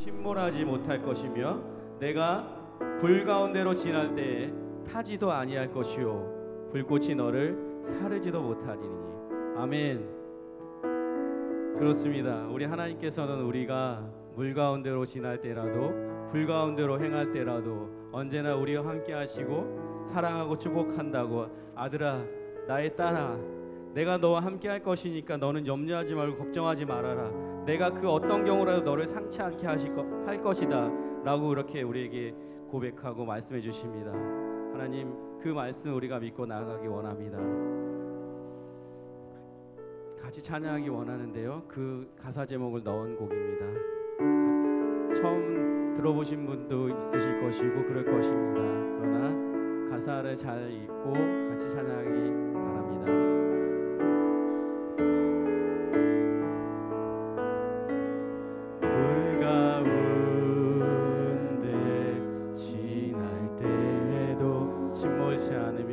침몰하지 못할 것이며 내가 불 가운데로 지날 때에 타지도 아니할 것이요 불꽃이 너를 사르지도 못하리니. 아멘. 그렇습니다. 우리 하나님께서는 우리가 물 가운데로 지날 때라도 불 가운데로 행할 때라도 언제나 우리와 함께 하시고 사랑하고 축복한다고. 아들아, 나의 딸아, 내가 너와 함께 할 것이니까 너는 염려하지 말고 걱정하지 말아라. 내가 그 어떤 경우라도 너를 상치 않게 할 것이다 라고 그렇게 우리에게 고백하고 말씀해 주십니다. 하나님, 그 말씀 우리가 믿고 나아가기 원합니다. 같이 찬양하기 원하는데요, 그 가사 제목을 넣은 곡입니다. 처음 들어보신 분도 있으실 것이고 그럴 것입니다. 그러나 가사를 잘 읽고 같이 찬양하기 바랍니다. 물 가운데 지날 때에도 침몰치 않으며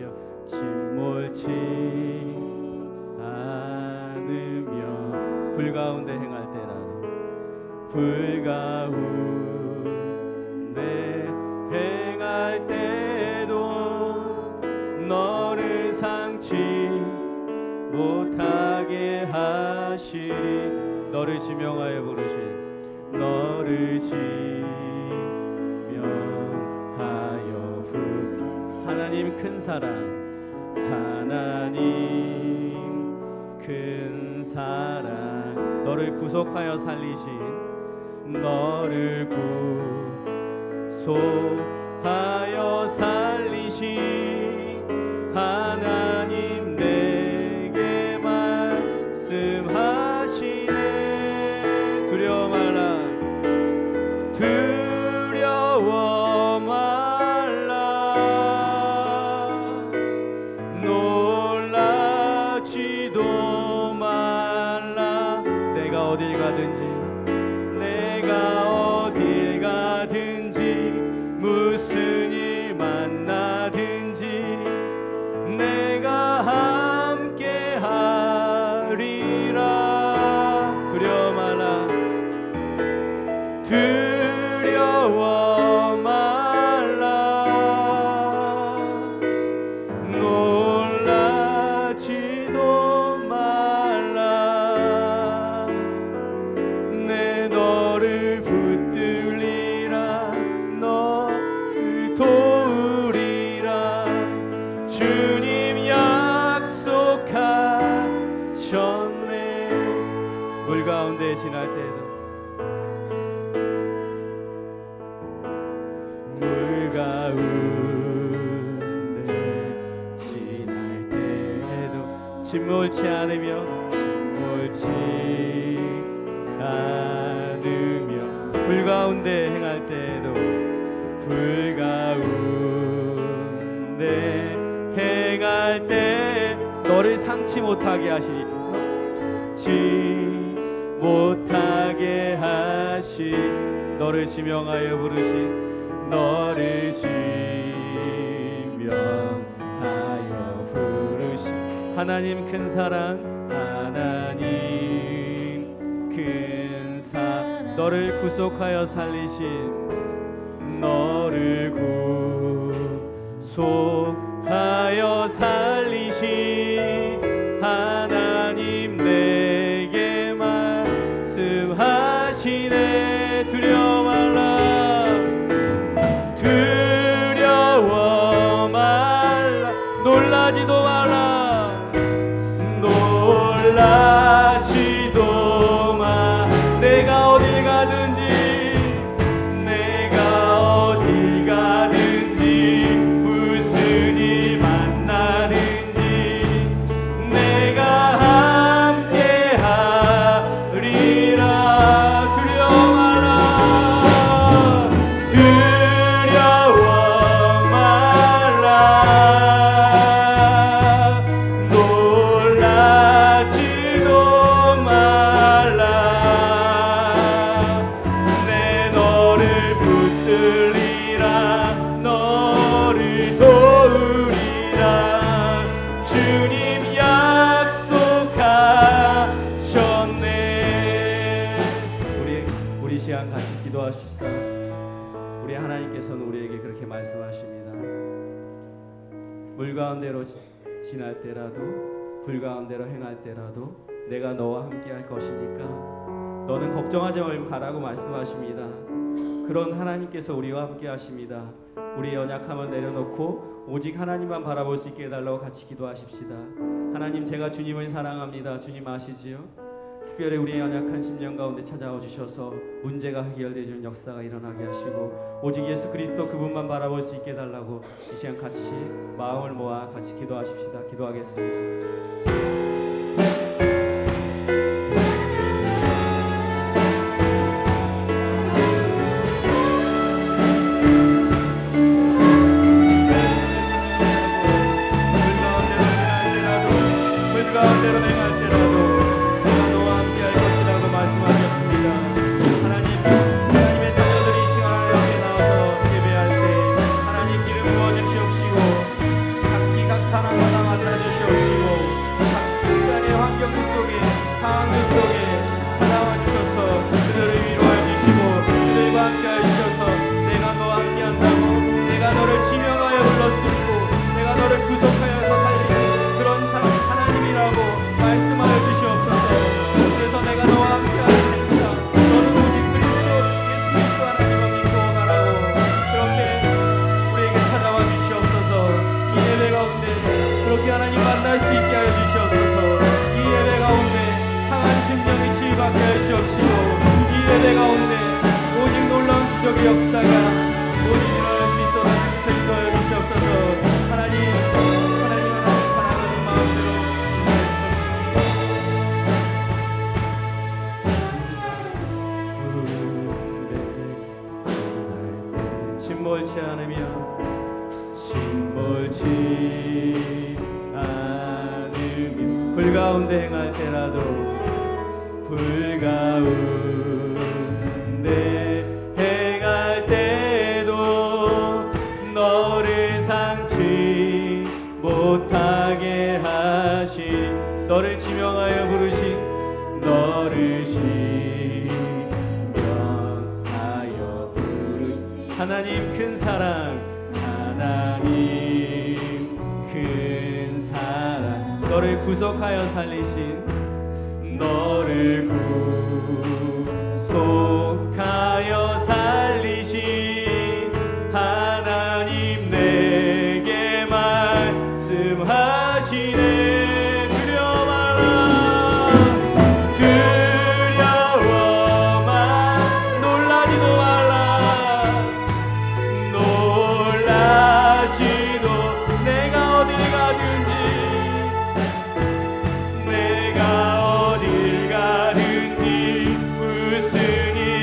불 가운데 행할 때라도 불 가운데 행할 때도 너를 상치 못하게 하시리. 너를 지명하여 부르신 너를 지명하여 부르신 하나님 큰 사랑, 하나님 큰 사랑, 너를 구속하여 살리신 너를 구속하여 살리신 하나님 내게 말씀하시네. 두려워 말라, 두려워 말라, 놀라지도 말라. 내가 어딜 가든지, 내가 어딜 가든지, 무슨 일 만나든지 내가 함께 하리라. 두려워 말라, 두려워 말라, 놀라지도 말라. 내 너를 붙들리라, 너를 도우리라. 주님 약속하셨네. 물 가운데 지날 때도, 물 가운데 지날 때도 침몰치 않으며 불 가운데 행할 때도 불 가운데 행할 때 너를 상치 못하게 하시리. 못하게 하시 너를 지명하여 부르신 너를 지명하여 부르신 하나님 큰 사랑, 하나님 큰 사랑, 너를 구속하여 살리신 너를 구속하여 살리신 하나님 내게 말씀하시네. 두려워 말라, 두려워 말라, 놀라지도 말라, 놀라지도 마. 내가 어딜 가든지, 내가 어딜 가든지, 무슨 일 만나든지 내가 하나님께서는 우리에게 그렇게 말씀하십니다. 물 가운데로 지날 때라도 불 가운데로 행할 때라도 내가 너와 함께 할 것이니까 너는 걱정하지 말고 가라고 말씀하십니다. 그런 하나님께서 우리와 함께 하십니다. 우리의 연약함을 내려놓고 오직 하나님만 바라볼 수 있게 해달라고 같이 기도하십시다. 하나님, 제가 주님을 사랑합니다. 주님 아시지요? 특별히 우리의 연약한 심령 가운데 찾아와 주셔서 문제가 해결되는 역사가 일어나게 하시고 오직 예수 그리스도 그분만 바라볼 수 있게 해달라고 이 시간 같이 마음을 모아 같이 기도하십시다. 기도하겠습니다. 역사가 모두 일어날 수 있도록 인도하여 주시옵소서. 하나님 사랑하는 마음으로 침몰치 않으며 불 가운데 행할 때라도 불 가운데 행할 때도 너를 상치 못하게 하신 너를 지명하여 부르신 너를 지명하여 부르신 하나님 큰 사랑 하나님 큰 사랑 너를 구속하여 살리신 너를 구속하여 살리신 하나님 내게 말씀하시네 두려워 마 놀라지도 말라 놀라지도 내가 어딜 가든지 내가 어딜 가든지 무슨 일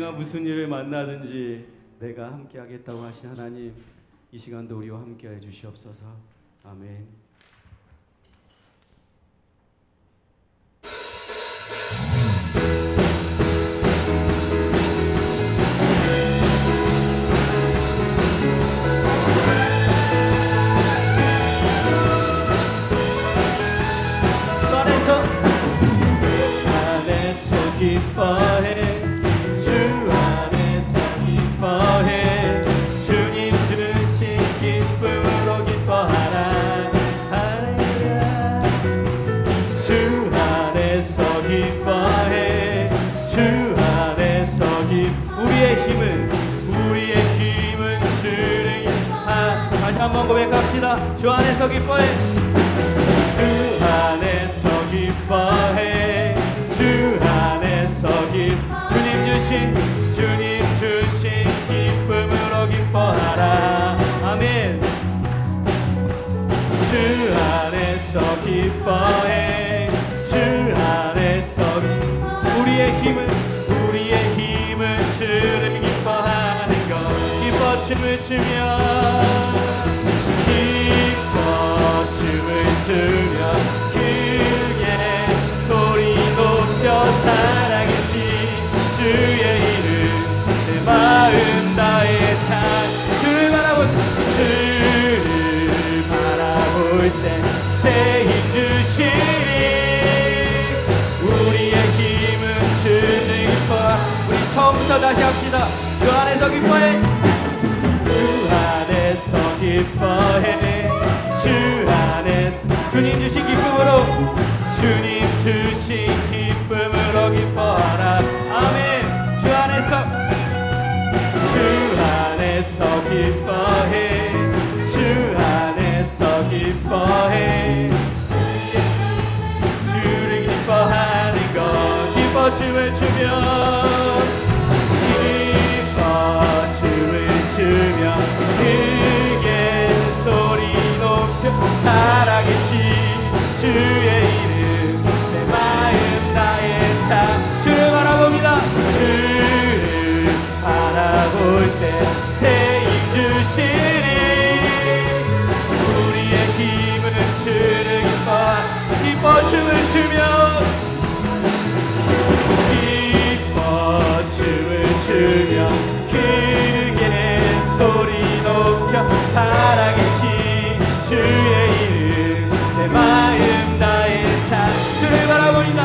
언젠가 무슨 일을 만나든지 내가 함께 하겠다고 하신 하나님, 이 시간도 우리와 함께 해 주시옵소서. 아멘. 기뻐해 주 안에서 기뻐해 주님 주신 기쁨으로 기뻐하라 할렐루야 주 안에서 기뻐해 주 안에서 우리의 힘은 주를 다시 한번 고백합시다. 주 안에서 기뻐해 주 안에서 기뻐해 주 안에서 주님 주신 기쁨으로 기뻐하라 아멘 주 안에서 기뻐해 주 안에서 우리의 힘은 주를 기뻐하는 것 기뻐 춤을 추며 크게 소리 높여 살아계신 주의 이름 내 마음 다해 주를 바라볼 때 새 힘 주시니 우리의 힘은 주를 기뻐 우리 처음부터 다시 합시다. 주 안에서 기뻐해 주 안에서 기뻐해 주 안에서 주님 주신 기쁨으로 기뻐하라 아멘 주 안에서 기뻐해 주 안에서 기뻐해 주를 기뻐하는 것 기뻐 춤을 추며 크게 소리 높여 살아계신 주의 이름 내 마음 나의 참 주를 바라봅니다. 주를 바라볼 때 새 힘 주시니 우리의 힘은 주를 기뻐 춤을 추며 크게 소리 높여 살아계신 주의 이름 내 마음 나의 참 주를 바라보이다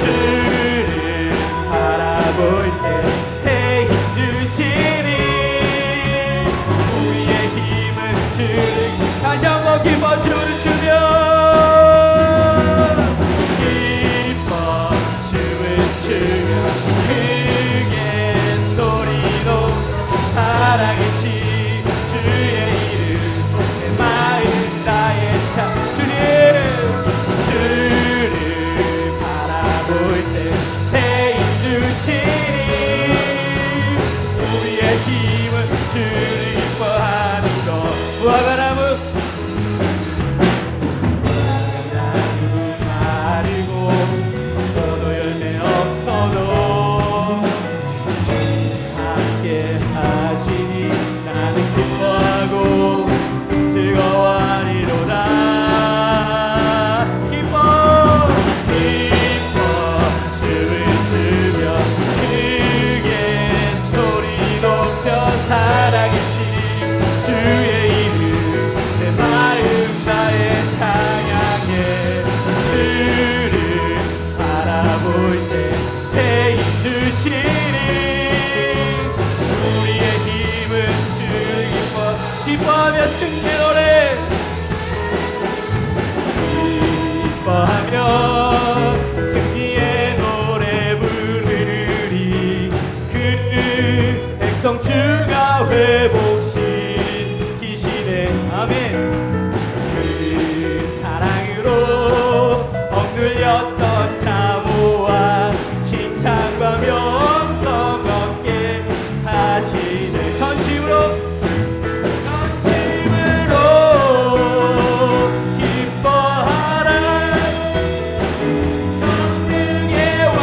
주를 바라볼 때 새 힘 주시니 우리의 힘은 주를 다시 한번 기뻐 춤을 추며 살아계신 주의 이름 내 마음 나의 참 주를 바라볼 때 새 힘 주시니 우리의 힘은 주를 기뻐하는 것 무화과나무 마르고 포도 열매 없어도 함께 하시니 나는 기뻐하고 즐거워하리로다 기뻐 춤을 추며 크게 소리 높여 살아계신 주의 이름 내 마음 나의 찬양해 주를 바라볼 때 새 힘 주시니 기뻐하며 승리의 노래 기뻐하며 승리의 노래 부르리 그 백성 주가 회복시키시네 아멘 그 사랑으로 억눌렸던 자모와 칭찬과 명성 얻게 하시네 전심으로 전능의 왕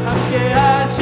함께 하시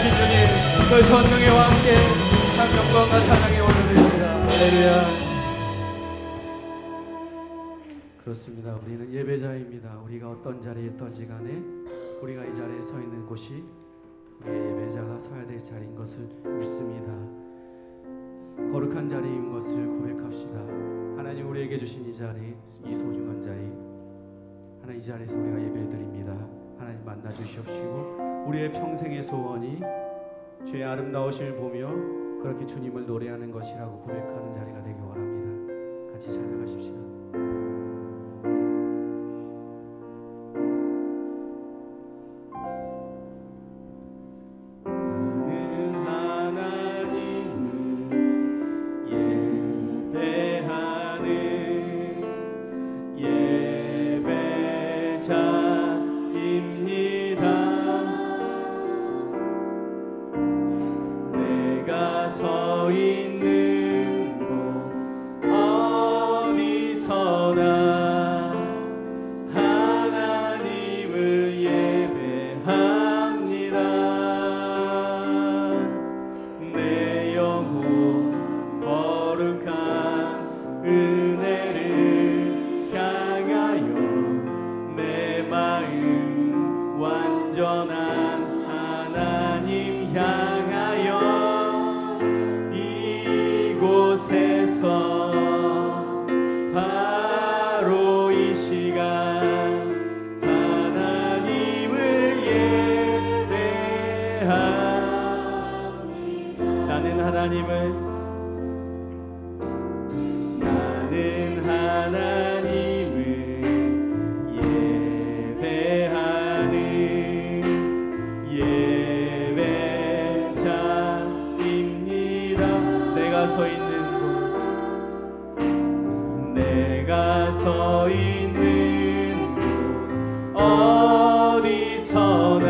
주신 주님, 그 전능의 왕 함께 영광과 찬양에 올려드립니다. 할렐루야. 그렇습니다. 우리는 예배자입니다. 우리가 어떤 자리에 있던지 간에 우리가 이 자리에 서 있는 곳이 우리의 예배자가 서야 될 자리인 것을 믿습니다. 거룩한 자리인 것을 고백합시다. 하나님 우리에게 주신 이 자리, 이 소중한 자리, 하나님 이 자리에서 우리가 예배드립니다. 하나님 만나 주시옵시고 우리의 평생의 소원이 주의 아름다우심을 보며 그렇게 주님을 노래하는 것이라고 고백하는 자리가 되기 원합니다. 같이 찬양하십시다. 서 있는 곳 어디서나 하나님을 예배합니다. 내 영혼 거룩한 은혜를 향하여 내 마음 완전한 하나님 향하여 이곳에서 바로 이 시간 하나님을 예배합니다. 나는 하나님을 예배하는 예배자입니다. 내가 서 있는 내가 서 있는 곳 어디서나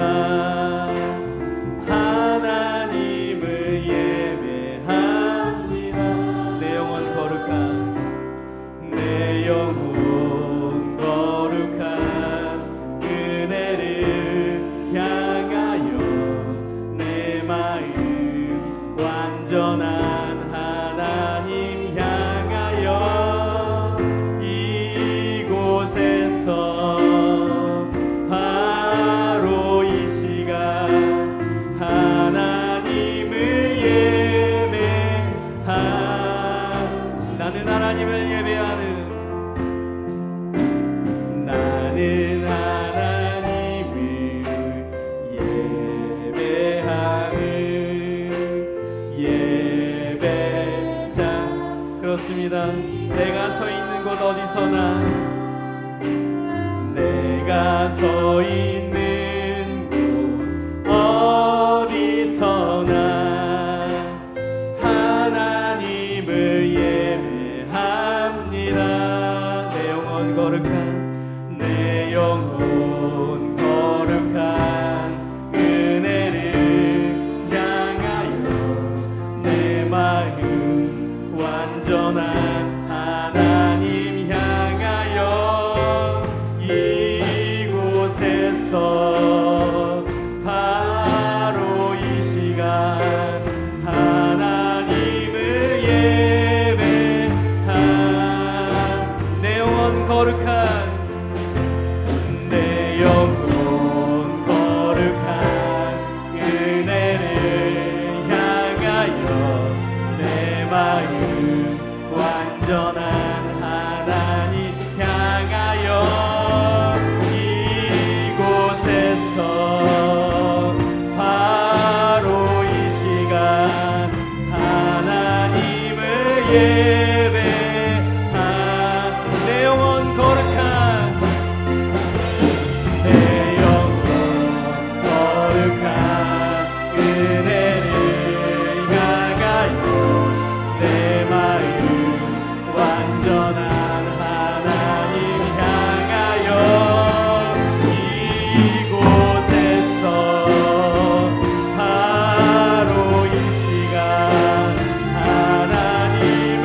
하나님을 예배합니다. 내 영혼 거룩한 은혜를 향하여 내 마음 완전한 하나님 향하여 이곳에서 바로 이 시간 하나님을 예배하. 나는 하나님을 예배하는 예배자. 그렇습니다. 내가 서 있는 곳 어디서나 내가 서 있는 곳 어디서나 하나님을 예배합니다. 내 영혼 거룩한 은혜를 향하여 내 마음 완전한 하나님 향하여 이곳에서 바로 이 시간 하나님을 예배하. 내 영혼 거룩한 은혜를 향하여 내 마음 완전한 하나님 향하여 이곳에서 바로 이 시간 하나님을 예배하. 내 영혼 거룩한 은혜를 향하여 내 마음 완전한 하나님 향하여 이곳에서 바로 이 시간 하나님을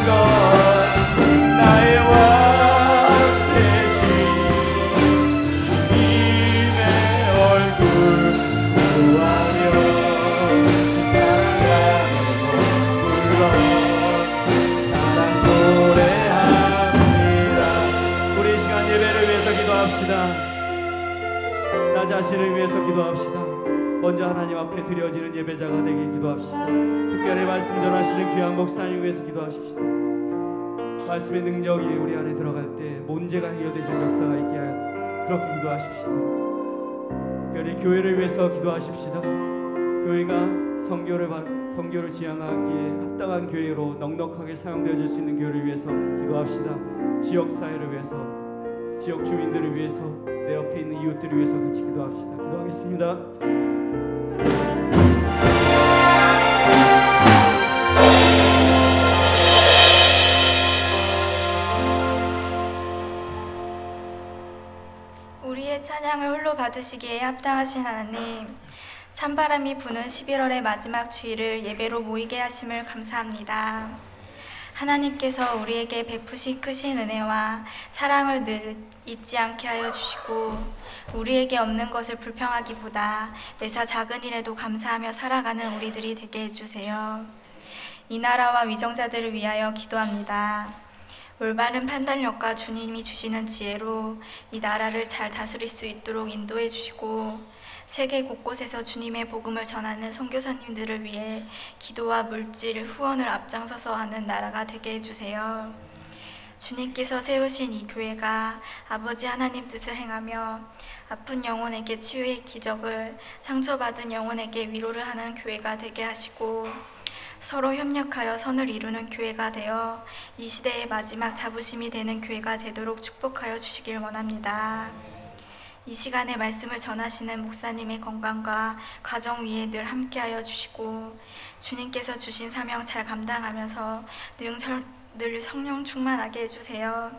것 나의 왕 대신 주님의 얼굴 구하며 사랑하며 사랑 노래합니다. 우리 시간 예배를 위해서 기도합시다. 나 자신을 위해서 기도합시다. 먼저 하나님 앞에 드려지는 예배자가 되게 기도합시다. 특별히 말씀 전하시는 귀한 목사님 위해서 기도하십시다. 말씀의 능력이 우리 안에 들어갈 때 문제가 해결되실 역사가 있게 그렇게 기도하십시다. 특별히 교회를 위해서 기도하십시다. 교회가 성교를 지향하기에 합당한 교회로 넉넉하게 사용되어질 수 있는 교회를 위해서 기도합시다. 지역사회를 위해서, 지역 주민들을 위해서, 내 옆에 있는 이웃들을 위해서 같이 기도합시다. 기도하겠습니다. 우리의 찬양을 홀로 받으시기에 합당하신 하나님, 찬바람이 부는 11월의 마지막 주일을 예배로 모이게 하심을 감사합니다. 하나님께서 우리에게 베푸신 크신 은혜와 사랑을 늘 잊지 않게 하여 주시고 우리에게 없는 것을 불평하기보다 매사 작은 일에도 감사하며 살아가는 우리들이 되게 해주세요. 이 나라와 위정자들을 위하여 기도합니다. 올바른 판단력과 주님이 주시는 지혜로 이 나라를 잘 다스릴 수 있도록 인도해 주시고 세계 곳곳에서 주님의 복음을 전하는 선교사님들을 위해 기도와 물질, 후원을 앞장서서 하는 나라가 되게 해주세요. 주님께서 세우신 이 교회가 아버지 하나님 뜻을 행하며 아픈 영혼에게 치유의 기적을, 상처받은 영혼에게 위로를 하는 교회가 되게 하시고 서로 협력하여 선을 이루는 교회가 되어 이 시대의 마지막 자부심이 되는 교회가 되도록 축복하여 주시길 원합니다. 이 시간에 말씀을 전하시는 목사님의 건강과 가정 위에 늘 함께하여 주시고 주님께서 주신 사명 잘 감당하면서 늘 성령 충만하게 해주세요.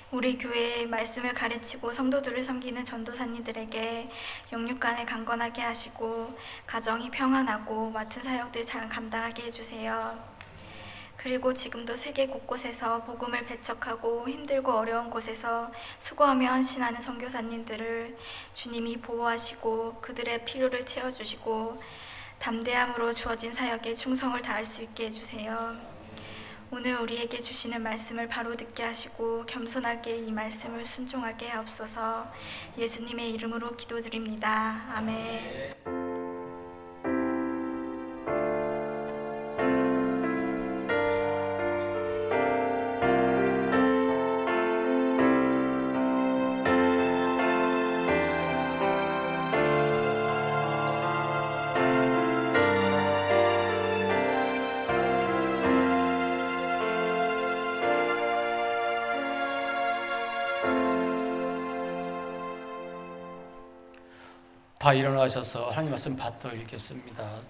우리 교회의 말씀을 가르치고 성도들을 섬기는 전도사님들에게 영육간에 강건하게 하시고 가정이 평안하고 맡은 사역들 잘 감당하게 해주세요. 그리고 지금도 세계 곳곳에서 복음을 배척하고 힘들고 어려운 곳에서 수고하며 헌신하는 선교사님들을 주님이 보호하시고 그들의 필요를 채워주시고 담대함으로 주어진 사역에 충성을 다할 수 있게 해주세요. 오늘 우리에게 주시는 말씀을 바로 듣게 하시고 겸손하게 이 말씀을 순종하게 하옵소서. 예수님의 이름으로 기도드립니다. 아멘. 다 일어나셔서 하나님 말씀 받도록 읽겠습니다.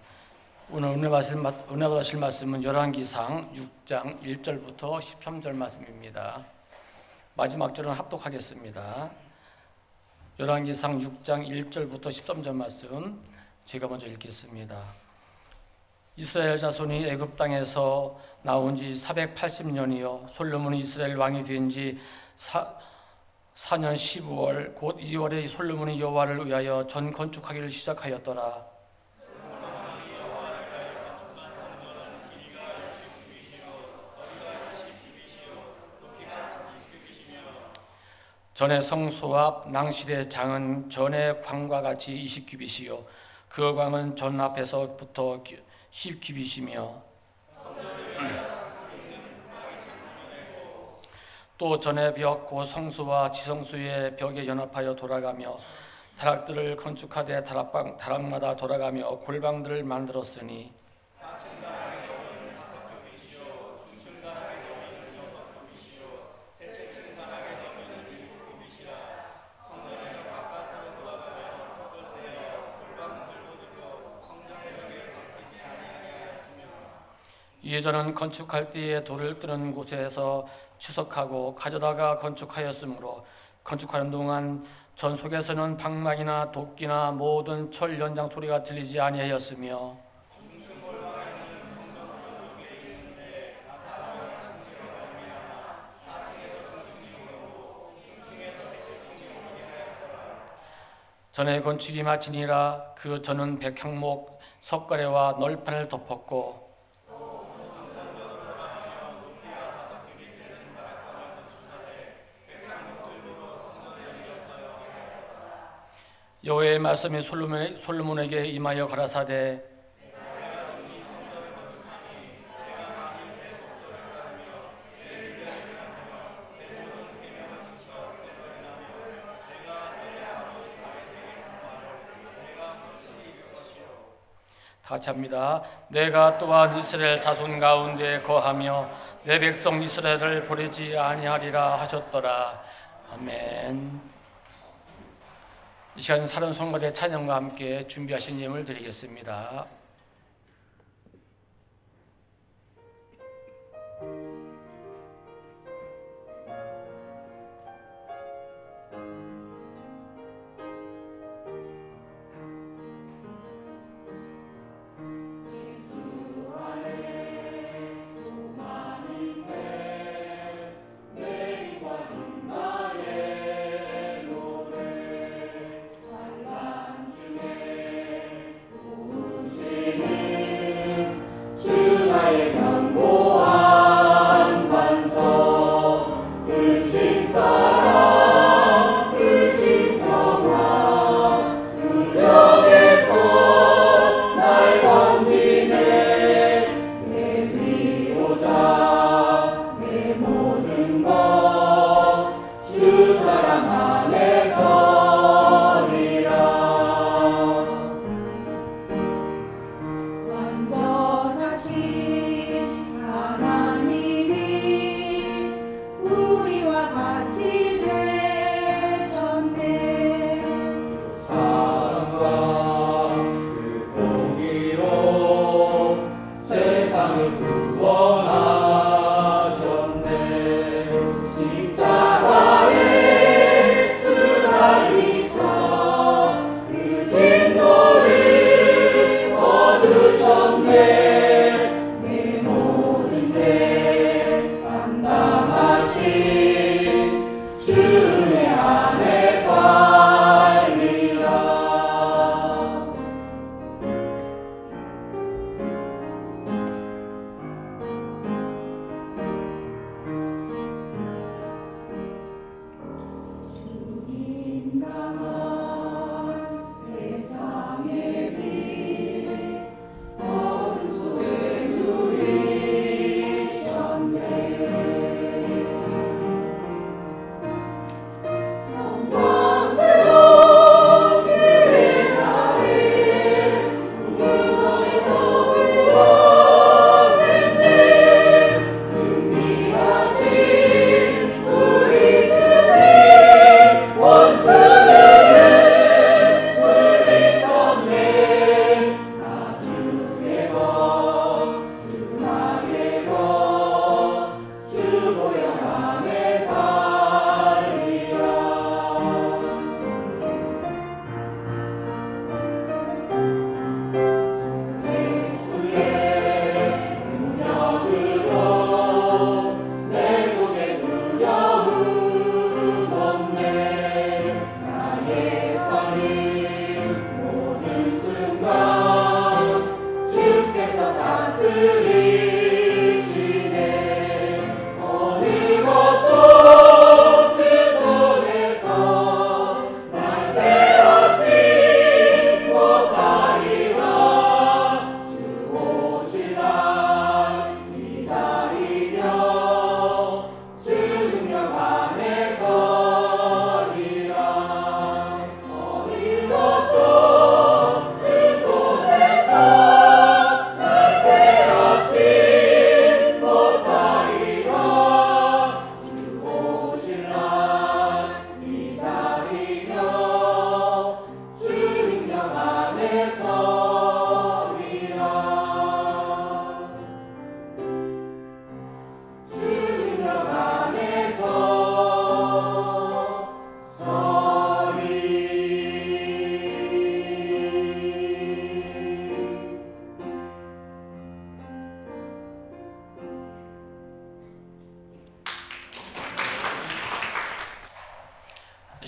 오늘 은혜 받으실 말씀은 열왕기상 6장 1절부터 13절 말씀입니다. 마지막 절은 합독하겠습니다. 열왕기상 6장 1절부터 13절 말씀 제가 먼저 읽겠습니다. 이스라엘 자손이 애굽 땅에서 나온 지 480년이요 솔로몬이 이스라엘 왕이 된 지 4년 15월 곧 2월에 솔로몬이 여호와를 위하여 전 건축하기를 시작하였더라. 전의 성소와 낭실의 장은 전의 광과 같이 20규빗이요 그 광은 전 앞에서부터 10규빗이며 또 전의 벽 곧 성소와 지성소의 벽에 연합하여 돌아가며 다락들을 건축하되 다락마다 돌아가며 골방들을 만들었으니 예전은 건축할 때에 돌을 뜨는 곳에서 추석하고 가져다가 건축하였으므로 건축하는 동안 전 속에서는 방망이나 도끼나 모든 철 연장 소리가 들리지 아니하였으며 전에 건축이 마치니라. 그 전은 백향목 석가래와 널판을 덮었고 여호와의 말씀이 솔로몬에게 임하여 가라사대 다 같이 합니다. 내가 또한 이스라엘 자손 가운데 거하며 내 백성 이스라엘을 버리지 아니하리라 하셨더라. 아멘. 이 시간 사른 손가락의 찬양과 함께 준비하신 예물 드리겠습니다. 시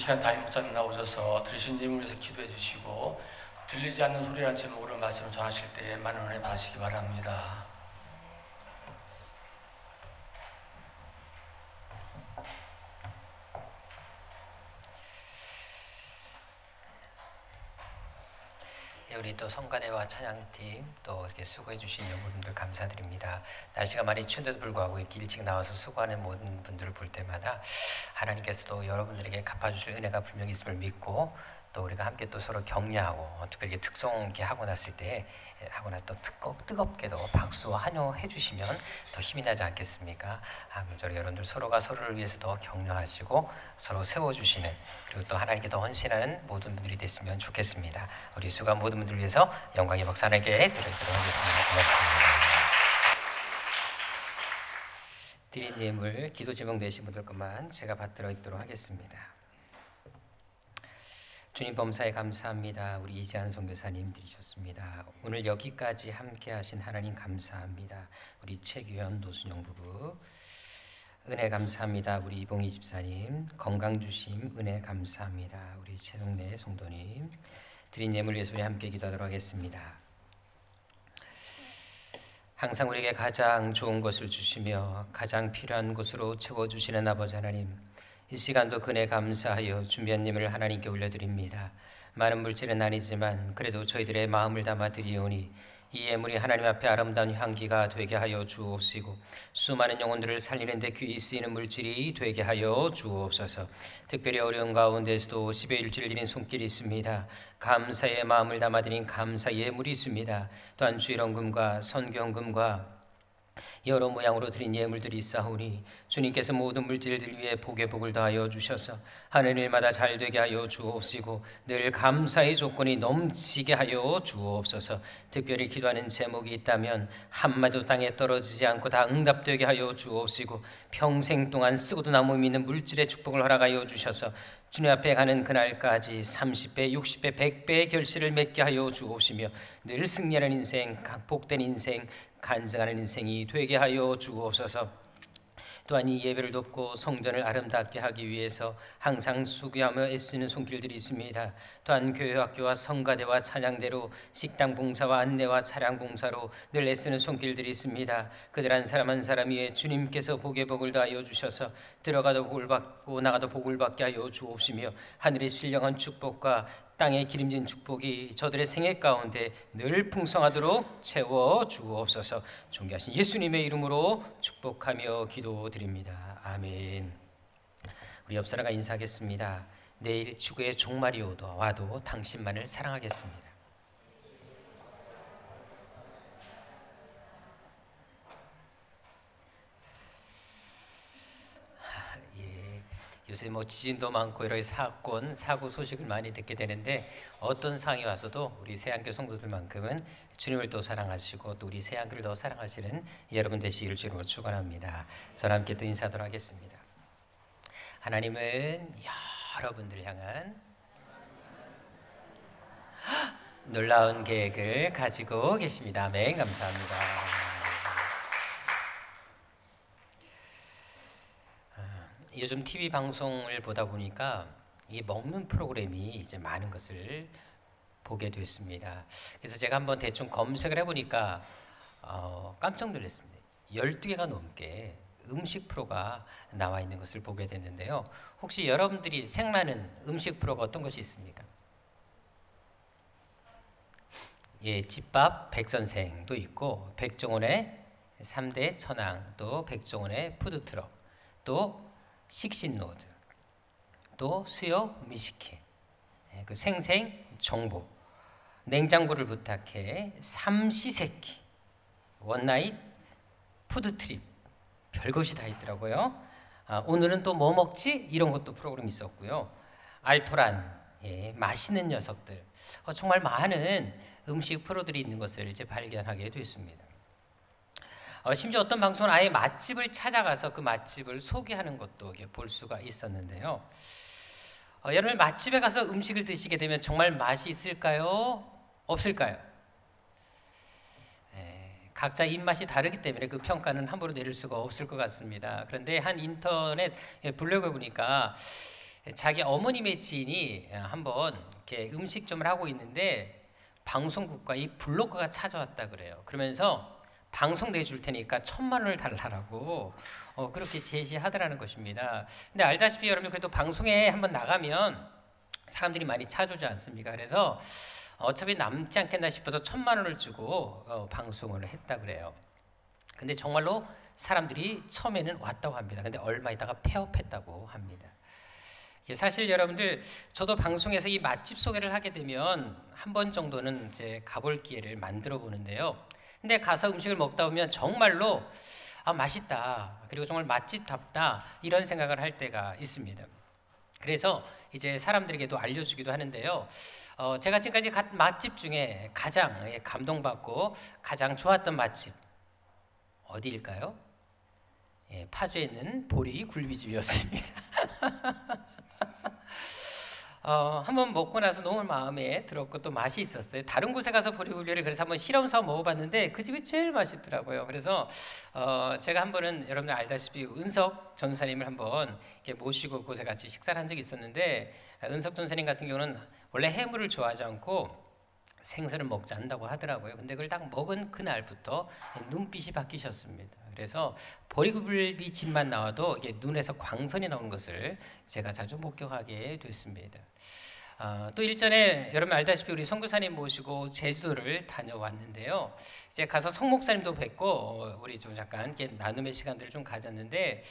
시간 담임 목사님 나오셔서 들으신 예물을 위해서 기도해 주시고 들리지 않는 소리라는 제목으로 말씀을 전하실 때에 많은 은혜 받으시기 바랍니다. 우리 또 성가대와 찬양팀 또 이렇게 수고해 주신 여러분들 감사드립니다. 날씨가 많이 추운데도 불구하고 이렇게 일찍 나와서 수고하는 모든 분들을 볼 때마다 하나님께서도 여러분들에게 갚아주실 은혜가 분명히 있음을 믿고 또 우리가 함께 또 서로 격려하고 특별히 특송 이렇게 하고 났을 때 하고 나서 뜨겁게도 박수와 환호해 주시면 더 힘이 나지 않겠습니까? 아무쪼록 여러분들 서로가 서로를 위해서 더 격려하시고 서로 세워주시는 그리고 또 하나님께 더 헌신하는 모든 분들이 됐으면 좋겠습니다. 우리 수고한 모든 분들을 위해서 영광의 박수 하나님께 드리도록 하겠습니다. 고맙습니다. 드린 예물 기도 제목 내신 분들 것만 제가 받들어 읽도록 하겠습니다. 주님 범사에 감사합니다. 우리 이재한 선교사님 드리셨습니다. 오늘 여기까지 함께 하신 하나님 감사합니다. 우리 최규현 노순영 부부 은혜 감사합니다. 우리 이봉희 집사님 건강 주심 은혜 감사합니다. 우리 최동래 성도님 드린 예물 위해서 우리 함께 기도하도록 하겠습니다. 항상 우리에게 가장 좋은 것을 주시며 가장 필요한 것으로 채워주시는 아버지 하나님, 이 시간도 그네 감사하여 준비한 예물을 하나님께 올려드립니다. 많은 물질은 아니지만 그래도 저희들의 마음을 담아 드리오니 이 예물이 하나님 앞에 아름다운 향기가 되게 하여 주옵시고 수많은 영혼들을 살리는 데 귀히 쓰이는 물질이 되게 하여 주옵소서. 특별히 어려운 가운데서도 10의 일주를 드린 손길이 있습니다. 감사의 마음을 담아 드린 감사 예물이 있습니다. 또한 주일원금과 선교원금과 여러 모양으로 드린 예물들이 있사오니 주님께서 모든 물질들 위해 복의 복을 더하여 주셔서 하는 일마다 잘되게 하여 주옵시고 늘 감사의 조건이 넘치게 하여 주옵소서. 특별히 기도하는 제목이 있다면 한마디도 땅에 떨어지지 않고 다 응답되게 하여 주옵시고 평생 동안 쓰고도 남음이 있는 물질의 축복을 허락하여 주셔서 주님 앞에 가는 그날까지 30배, 60배, 100배의 결실을 맺게 하여 주옵시며 늘 승리하는 인생, 복된 인생, 간증하는 인생이 되게 하여 주옵소서. 또한 이 예배를 돕고 성전을 아름답게 하기 위해서 항상 수고하며 애쓰는 손길들이 있습니다. 또한 교회 학교와 성가대와 찬양대로 식당 봉사와 안내와 차량 봉사로 늘 애쓰는 손길들이 있습니다. 그들 한 사람 한 사람 위에 주님께서 복의 복을 더하여 주셔서 들어가도 복을 받고 나가도 복을 받게 하여 주옵시며 하늘의 신령한 축복과 땅에 기름진 축복이 저들의 생애 가운데 늘 풍성하도록 채워 주옵소서. 존귀하신 예수님의 이름으로 축복하며 기도드립니다. 아멘. 우리 옆 사람과 인사하겠습니다. 내일 지구의 종말이 와도 당신만을 사랑하겠습니다. 요새 지진도 많고 여러 사건, 사고 소식을 많이 듣게 되는데 어떤 상이 와서도 우리 새한교 성도들만큼은 주님을 또 사랑하시고 또 우리 새한교를 더 사랑하시는 여러분 되시기를 주님으로 축원합니다. 저와 함께 또 인사하도록 하겠습니다. 하나님은 여러분들 향한 놀라운 계획을 가지고 계십니다. 아멘. 감사합니다. 요즘 TV 방송을 보다 보니까 이 먹는 프로그램이 이제 많은 것을 보게 됐습니다. 그래서 제가 한번 대충 검색을 해보니까 깜짝 놀랐습니다. 12개가 넘게 음식 프로가 나와 있는 것을 보게 됐는데요. 혹시 여러분들이 생각나는 음식 프로가 어떤 것이 있습니까? 예, 집밥 백선생도 있고 백종원의 3대 천왕, 또 백종원의 푸드트럭, 또 식신로드, 또 수요 미식회, 그 생생 정보, 냉장고를 부탁해, 삼시세끼, 원나잇 푸드트립, 별것이 다 있더라고요. 오늘은 또 뭐 먹지? 이런 것도 프로그램이 있었고요. 알토란, 맛있는 녀석들, 정말 많은 음식 프로들이 있는 것을 이제 발견하게 됐습니다. 심지어 어떤 방송은 아예 맛집을 찾아가서 그 맛집을 소개하는 것도 볼 수가 있었는데요. 여러분 맛집에 가서 음식을 드시게 되면 정말 맛이 있을까요? 없을까요? 각자 입맛이 다르기 때문에 그 평가는 함부로 내릴 수가 없을 것 같습니다. 그런데 한 인터넷 블로그에 보니까 자기 어머님의 지인이 한번 이렇게 음식점을 하고 있는데 방송국과 이 블로거가 찾아왔다 그래요. 그러면서 방송 내줄 테니까 1,000만 원을 달라고 그렇게 제시하더라는 것입니다. 근데 알다시피 여러분 그래도 방송에 한번 나가면 사람들이 많이 찾아오지 않습니까? 그래서 어차피 남지 않겠나 싶어서 1,000만 원을 주고 방송을 했다 그래요. 근데 정말로 사람들이 처음에는 왔다고 합니다. 근데 얼마 있다가 폐업했다고 합니다. 사실 여러분들 저도 방송에서 이 맛집 소개를 하게 되면 한 번 정도는 이제 가볼 기회를 만들어 보는데요. 근데 가서 음식을 먹다 보면 정말로 맛있다, 그리고 정말 맛집답다 이런 생각을 할 때가 있습니다. 그래서 이제 사람들에게도 알려주기도 하는데요. 제가 지금까지 간 맛집 중에 가장 감동받고 가장 좋았던 맛집 어디일까요? 파주에 있는 보리 굴비집이었습니다. 한번 먹고 나서 너무 마음에 들었고 또 맛이 있었어요. 다른 곳에 가서 보리굴비를 그래서 한번 실험사 먹어봤는데 그 집이 제일 맛있더라고요. 그래서 제가 한 번은 여러분들 알다시피 은석 전사님을 한번 이렇게 모시고 그곳에 같이 식사를 한 적이 있었는데 은석 전사님 같은 경우는 원래 해물을 좋아하지 않고 생선을 먹지 않는다고 하더라고요. 근데 그걸 딱 먹은 그날부터 눈빛이 바뀌셨습니다. 그래서 보리굴비 집만 나와도 이게 눈에서 광선이 나오는 것을 제가 자주 목격하게 됐습니다. 또 일전에 여러분 알다시피 우리 선교사님 모시고 제주도를 다녀왔는데요. 이제 가서 송 목사님도 뵙고 우리 좀 잠깐 이렇게 나눔의 시간들을 좀 가졌는데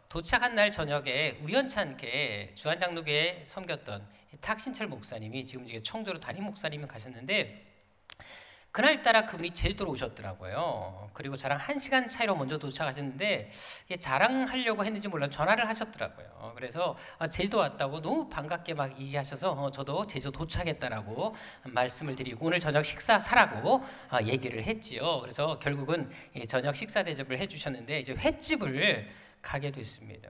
도착한 날 저녁에 우연찮게 주한장로교에 섬겼던 탁신철 목사님이 지금 이제 청주로 담임 목사님이 가셨는데 그날따라 그분이 제주도로 오셨더라고요. 그리고 저랑 1시간 차이로 먼저 도착하셨는데 자랑하려고 했는지 몰라 전화를 하셨더라고요. 그래서 제주도 왔다고 너무 반갑게 막 얘기하셔서 저도 제주도 도착했다라고 말씀을 드리고 오늘 저녁 식사 사라고 얘기를 했지요. 그래서 결국은 저녁 식사 대접을 해주셨는데 이제 횟집을 가게 됐습니다.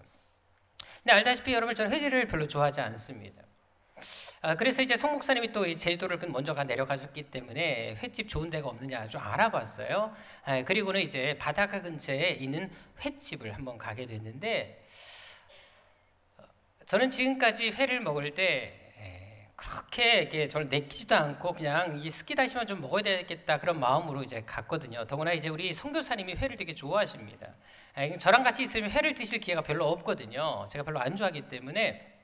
근데 알다시피 여러분 저는 회를 별로 좋아하지 않습니다. 그래서 이제 성 목사님이 또 제주도를 먼저 내려가셨기 때문에 횟집 좋은 데가 없느냐 좀 알아봤어요. 그리고는 이제 바닷가 근처에 있는 횟집을 한번 가게 됐는데 저는 지금까지 회를 먹을 때 그렇게 이게 저를 내키지도 않고 그냥 이 스키다시만 좀 먹어야 되겠다 그런 마음으로 이제 갔거든요. 더구나 이제 우리 선교사님이 회를 되게 좋아하십니다. 저랑 같이 있으면 회를 드실 기회가 별로 없거든요. 제가 별로 안 좋아하기 때문에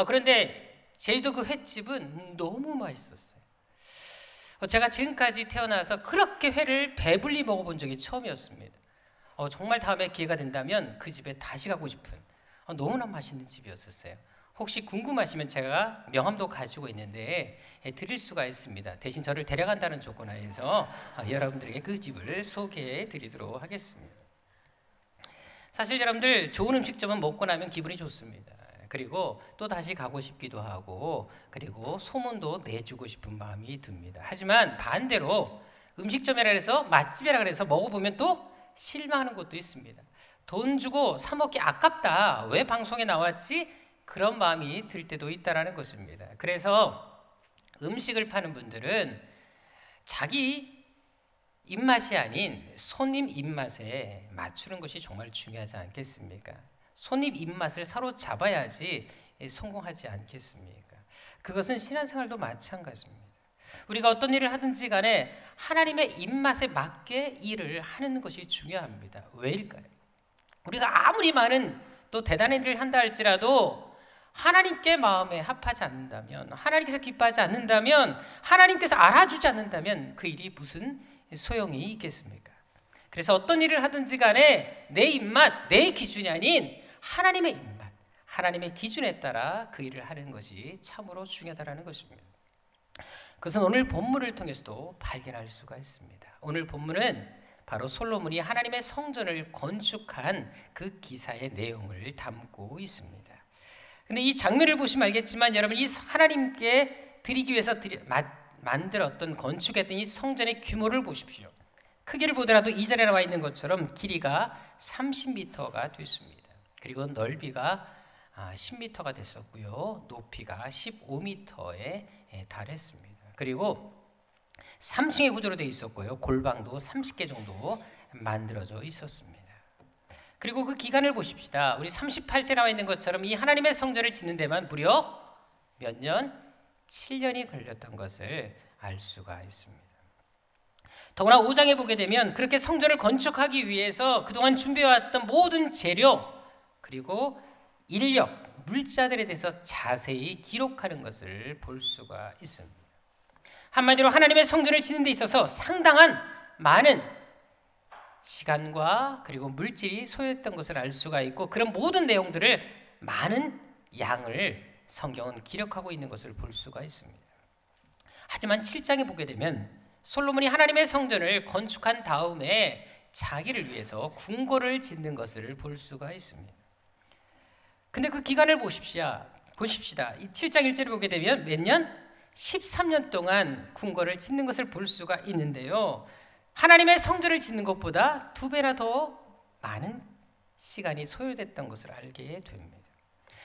그런데 제주도 그 횟집은 너무 맛있었어요. 제가 지금까지 태어나서 그렇게 회를 배불리 먹어본 적이 처음이었습니다. 정말 다음에 기회가 된다면 그 집에 다시 가고 싶은 너무나 맛있는 집이었었어요. 혹시 궁금하시면 제가 명함도 가지고 있는데 드릴 수가 있습니다. 대신 저를 데려간다는 조건 하에서 여러분들에게 그 집을 소개해 드리도록 하겠습니다. 사실 여러분들 좋은 음식점은 먹고 나면 기분이 좋습니다. 그리고 또 다시 가고 싶기도 하고 그리고 소문도 내주고 싶은 마음이 듭니다. 하지만 반대로 음식점이라 해서 맛집이라 그래서 먹어보면 또 실망하는 곳도 있습니다. 돈 주고 사 먹기 아깝다. 왜 방송에 나왔지? 그런 마음이 들 때도 있다라는 것입니다. 그래서 음식을 파는 분들은 자기 입맛이 아닌 손님 입맛에 맞추는 것이 정말 중요하지 않겠습니까? 손님 입맛을 사로잡아야지 성공하지 않겠습니까? 그것은 신앙생활도 마찬가지입니다. 우리가 어떤 일을 하든지 간에 하나님의 입맛에 맞게 일을 하는 것이 중요합니다. 왜일까요? 우리가 아무리 많은 또 대단한 일을 한다 할지라도 하나님께 마음에 합하지 않는다면, 하나님께서 기뻐하지 않는다면, 하나님께서 알아주지 않는다면 그 일이 무슨 소용이 있겠습니까? 그래서 어떤 일을 하든지 간에 내 입맛, 내 기준이 아닌 하나님의 입맛, 하나님의 기준에 따라 그 일을 하는 것이 참으로 중요하다는 것입니다. 그것은 오늘 본문을 통해서도 발견할 수가 있습니다. 오늘 본문은 바로 솔로몬이 하나님의 성전을 건축한 그 기사의 내용을 담고 있습니다. 근데 이 장면을 보시면 알겠지만 여러분 이 하나님께 드리기 위해서 만들었던 건축했던 이 성전의 규모를 보십시오. 크기를 보더라도 2절에 나와 있는 것처럼 길이가 30m가 됐습니다. 그리고 넓이가 10m가 됐었고요. 높이가 15m에 달했습니다. 그리고 3층의 구조로 되어 있었고요. 골방도 30개 정도 만들어져 있었습니다. 그리고 그 기간을 보십시다. 우리 38째 나와 있는 것처럼 이 하나님의 성전을 짓는 데만 무려 몇 년? 7년이 걸렸던 것을 알 수가 있습니다. 더구나 5장에 보게 되면 그렇게 성전을 건축하기 위해서 그동안 준비해왔던 모든 재료 그리고 인력, 물자들에 대해서 자세히 기록하는 것을 볼 수가 있습니다. 한마디로 하나님의 성전을 짓는 데 있어서 상당한 많은 시간과 그리고 물질이 소요했던 것을 알 수가 있고, 그런 모든 내용들을 많은 양을 성경은 기록하고 있는 것을 볼 수가 있습니다. 하지만 7장에 보게 되면 솔로몬이 하나님의 성전을 건축한 다음에 자기를 위해서 궁궐을 짓는 것을 볼 수가 있습니다. 근데 그 기간을 보십시다. 이 7장 1절을 보게 되면 몇 년? 13년 동안 궁궐을 짓는 것을 볼 수가 있는데요. 하나님의 성전을 짓는 것보다 2배나 더 많은 시간이 소요됐던 것을 알게 됩니다.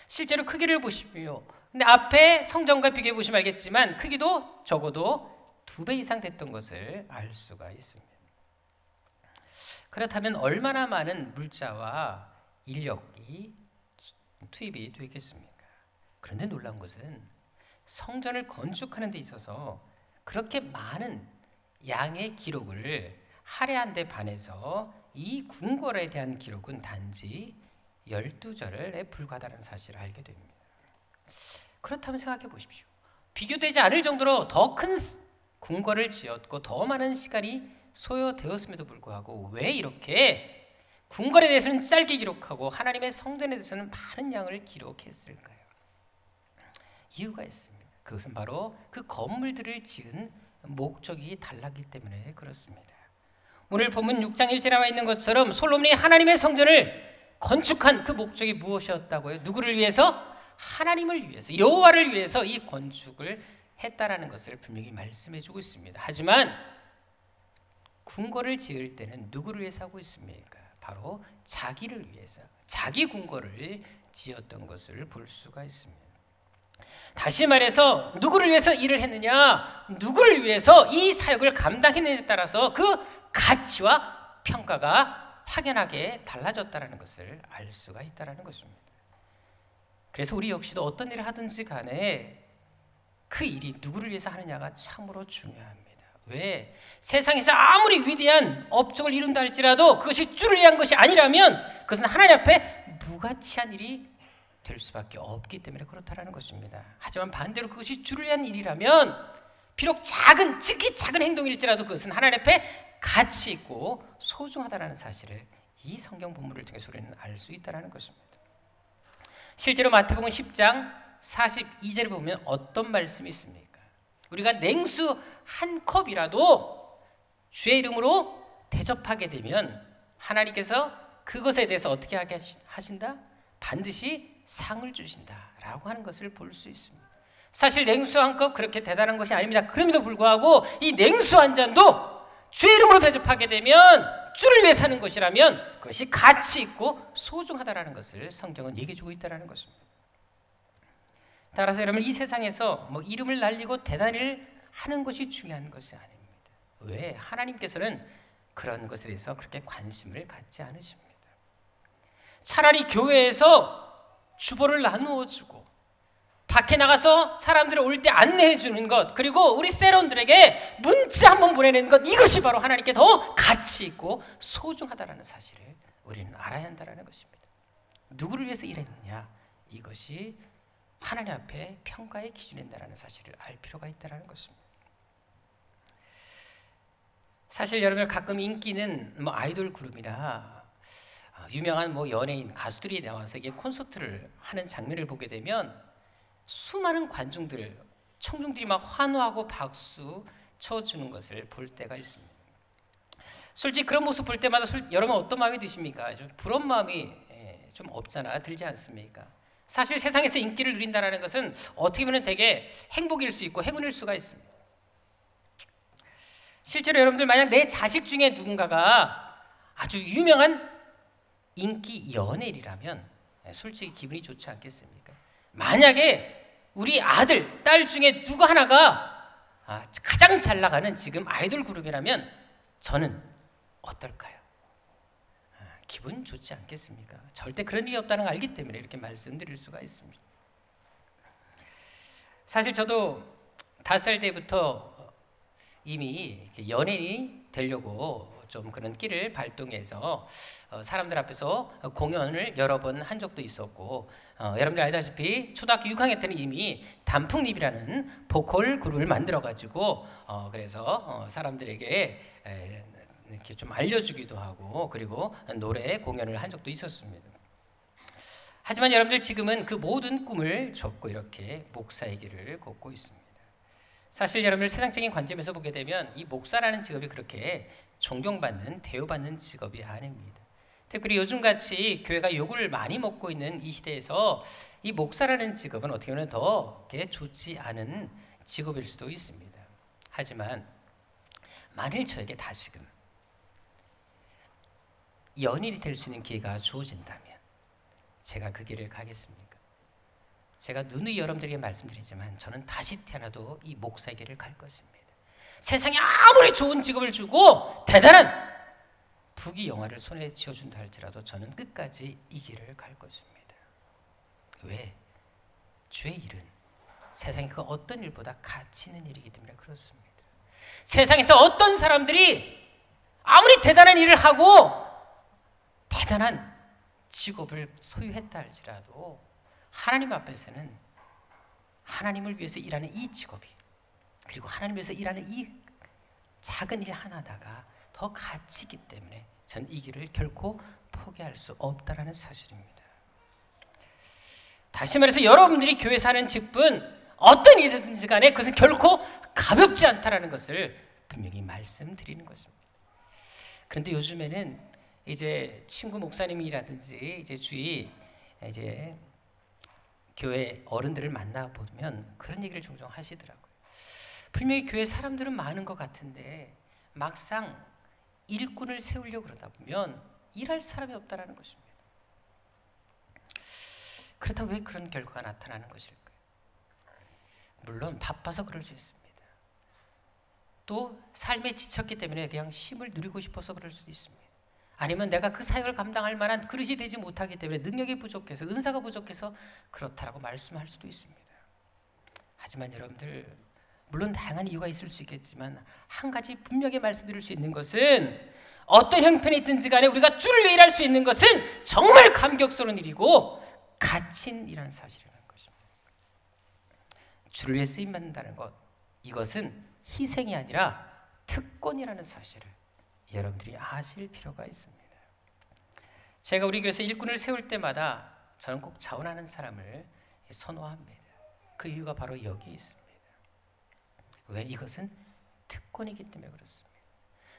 실제로 크기를 보십시오. 근데 앞에 성전과 비교해 보시면 알겠지만 크기도 적어도 2배 이상 됐던 것을 알 수가 있습니다. 그렇다면 얼마나 많은 물자와 인력이 투입이 되겠습니까? 그런데 놀라운 것은 성전을 건축하는 데 있어서 그렇게 많은 양의 기록을 할애한 데 반해서 이 궁궐에 대한 기록은 단지 12절에 불과하다는 사실을 알게 됩니다. 그렇다면 생각해 보십시오. 비교되지 않을 정도로 더 큰 궁궐을 지었고 더 많은 시간이 소요되었음에도 불구하고 왜 이렇게 궁궐에 대해서는 짧게 기록하고 하나님의 성전에 대해서는 많은 양을 기록했을까요? 이유가 있습니다. 그것은 바로 그 건물들을 지은 목적이 달랐기 때문에 그렇습니다. 오늘 본문 6장 1절에 나와 있는 것처럼 솔로몬이 하나님의 성전을 건축한 그 목적이 무엇이었다고요? 누구를 위해서? 하나님을 위해서, 여호와를 위해서 이 건축을 했다라는 것을 분명히 말씀해주고 있습니다. 하지만 궁궐을 지을 때는 누구를 위해서 하고 있습니까? 바로 자기를 위해서, 자기 궁궐을 지었던 것을 볼 수가 있습니다. 다시 말해서 누구를 위해서 일을 했느냐, 누구를 위해서 이 사역을 감당했느냐에 따라서 그 가치와 평가가 확연하게 달라졌다는 것을 알 수가 있다는 것입니다. 그래서 우리 역시도 어떤 일을 하든지 간에 그 일이 누구를 위해서 하느냐가 참으로 중요합니다. 왜? 세상에서 아무리 위대한 업적을 이룬다 할지라도 그것이 주를 위한 것이 아니라면 그것은 하나님 앞에 무가치한 일이 될 수밖에 없기 때문에 그렇다는 것입니다. 하지만 반대로 그것이 주를 위한 일이라면 비록 작은, 지극히 작은 행동일지라도 그것은 하나님 앞에 가치 있고 소중하다는 사실을 이 성경 본문을 통해서 우리는 알 수 있다는 것입니다. 실제로 마태복음 10장 42절을 보면 어떤 말씀이 있습니까? 우리가 냉수 한 컵이라도 주의 이름으로 대접하게 되면 하나님께서 그것에 대해서 어떻게 하게 하신다? 반드시 상을 주신다라고 하는 것을 볼 수 있습니다. 사실 냉수 한 컵 그렇게 대단한 것이 아닙니다. 그럼에도 불구하고 이 냉수 한 잔도 주의 이름으로 대접하게 되면 주를 위해 사는 것이라면 그것이 가치 있고 소중하다라는 것을 성경은 얘기해주고 있다는 것입니다. 따라서 여러분, 이 세상에서 이름을 날리고 대단히를 하는 것이 중요한 것이 아닙니다. 왜? 하나님께서는 그런 것에 대해서 그렇게 관심을 갖지 않으십니다. 차라리 교회에서 주보를 나누어 주고 밖에 나가서 사람들을 올 때 안내해 주는 것, 그리고 우리 세론들에게 문자 한번 보내는 것, 이것이 바로 하나님께 더 가치 있고 소중하다는 사실을 우리는 알아야 한다는 것입니다. 누구를 위해서 일했느냐, 이것이 하나님 앞에 평가의 기준인다는 사실을 알 필요가 있다는 것입니다. 사실 여러분, 가끔 인기는 아이돌 그룹이나 유명한 연예인, 가수들이 나와서 이게 콘서트를 하는 장면을 보게 되면 수많은 관중들, 청중들이 막 환호하고 박수 쳐주는 것을 볼 때가 있습니다. 솔직히 그런 모습 볼 때마다 여러분 어떤 마음이 드십니까? 좀 부러운 마음이 좀 없잖아, 들지 않습니까? 사실 세상에서 인기를 누린다는 것은 어떻게 보면 되게 행복일 수 있고 행운일 수가 있습니다. 실제로 여러분들 만약 내 자식 중에 누군가가 아주 유명한 인기 연예인이라면 솔직히 기분이 좋지 않겠습니까? 만약에 우리 아들, 딸 중에 누구 하나가 가장 잘 나가는 지금 아이돌 그룹이라면 저는 어떨까요? 기분 좋지 않겠습니까? 절대 그런 일이 없다는 걸 알기 때문에 이렇게 말씀드릴 수가 있습니다. 사실 저도 5살 때부터 이미 연예인이 되려고 좀 그런 끼를 발동해서 사람들 앞에서 공연을 여러 번 한 적도 있었고, 여러분들 알다시피 초등학교 6학년 때는 이미 단풍잎이라는 보컬 그룹을 만들어 가지고 그래서 사람들에게 이렇게 좀 알려주기도 하고, 그리고 노래 공연을 한 적도 있었습니다. 하지만 여러분들 지금은 그 모든 꿈을 접고 이렇게 목사의 길을 걷고 있습니다. 사실 여러분들 세상적인 관점에서 보게 되면 이 목사라는 직업이 그렇게 존경받는, 대우받는 직업이 아닙니다. 특별히 요즘같이 교회가 욕을 많이 먹고 있는 이 시대에서 이 목사라는 직업은 어떻게 보면 더 좋지 않은 직업일 수도 있습니다. 하지만 만일 저에게 다시금 연인이 될 수 있는 기회가 주어진다면 제가 그 길을 가겠습니까? 제가 누누이 여러분들에게 말씀드리지만 저는 다시 태어나도 이 목사의 길을 갈 것입니다. 세상에 아무리 좋은 직업을 주고 대단한 부귀영화를 손에 쥐어준다 할지라도 저는 끝까지 이 길을 갈 것입니다. 왜? 주의 일은 세상의 그 어떤 일보다 가치 있는 일이기 때문에 그렇습니다. 세상에서 어떤 사람들이 아무리 대단한 일을 하고 대단한 직업을 소유했다 할지라도 하나님 앞에서는 하나님을 위해서 일하는 이 직업이, 그리고 하나님 위해서 일하는 이 작은 일 하나다가 더 가치 있기 때문에 전 이 길을 결코 포기할 수 없다라는 사실입니다. 다시 말해서 여러분들이 교회에서 하는 직분 어떤 일이든지 간에 그것은 결코 가볍지 않다라는 것을 분명히 말씀드리는 것입니다. 그런데 요즘에는 이제 친구 목사님이라든지 이제 주위 이제 교회 어른들을 만나 보면 그런 얘기를 종종 하시더라고요. 분명히 교회 사람들은 많은 것 같은데 막상 일꾼을 세우려고 그러다 보면 일할 사람이 없다라는 것입니다. 그렇다고 왜 그런 결과가 나타나는 것일까요? 물론 바빠서 그럴 수 있습니다. 또 삶에 지쳤기 때문에 그냥 쉼을 누리고 싶어서 그럴 수도 있습니다. 아니면 내가 그 사역을 감당할 만한 그릇이 되지 못하기 때문에 능력이 부족해서, 은사가 부족해서 그렇다라고 말씀할 수도 있습니다. 하지만 여러분들, 물론 다양한 이유가 있을 수 있겠지만 한 가지 분명히 말씀드릴 수 있는 것은 어떤 형편이 있든지 간에 우리가 주를 위해 일할 수 있는 것은 정말 감격스러운 일이고 가치 있는 일이라는 사실이라는 것입니다. 주를 위해 쓰임받는다는 것, 이것은 희생이 아니라 특권이라는 사실을 여러분들이 아실 필요가 있습니다. 제가 우리 교회에서 일꾼을 세울 때마다 저는 꼭 자원하는 사람을 선호합니다. 그 이유가 바로 여기 있습니다. 왜? 이것은 특권이기 때문에 그렇습니다.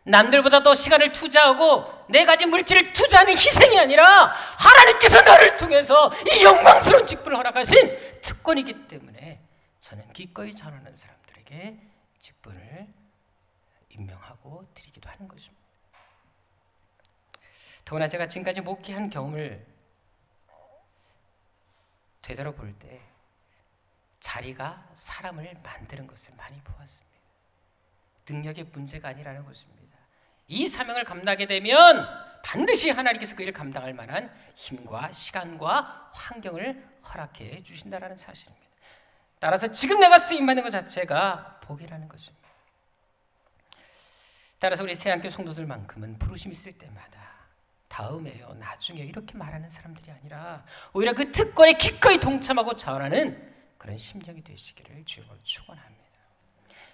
남들보다 더 시간을 투자하고 내 가진 물질을 투자하는 희생이 아니라 하나님께서 나를 통해서 이 영광스러운 직분을 허락하신 특권이기 때문에 저는 기꺼이 전하는 사람들에게 직분을 임명하고 드리기도 하는 것입니다. 더구나 제가 지금까지 목회한 경험을 되돌아볼 때 자리가 사람을 만드는 것을 많이 보았습니다. 능력의 문제가 아니라는 것입니다. 이 사명을 감당하게 되면 반드시 하나님께서 그 일을 감당할 만한 힘과 시간과 환경을 허락해 주신다는 사실입니다. 따라서 지금 내가 쓰임받는 것 자체가 복이라는 것입니다. 따라서 우리 새한교 성도들만큼은 부르심 있을 때마다 다음에요, 나중에요 이렇게 말하는 사람들이 아니라 오히려 그 특권에 기꺼이 동참하고 자원하는 그런 심령이 되시기를 주님으로 축원합니다.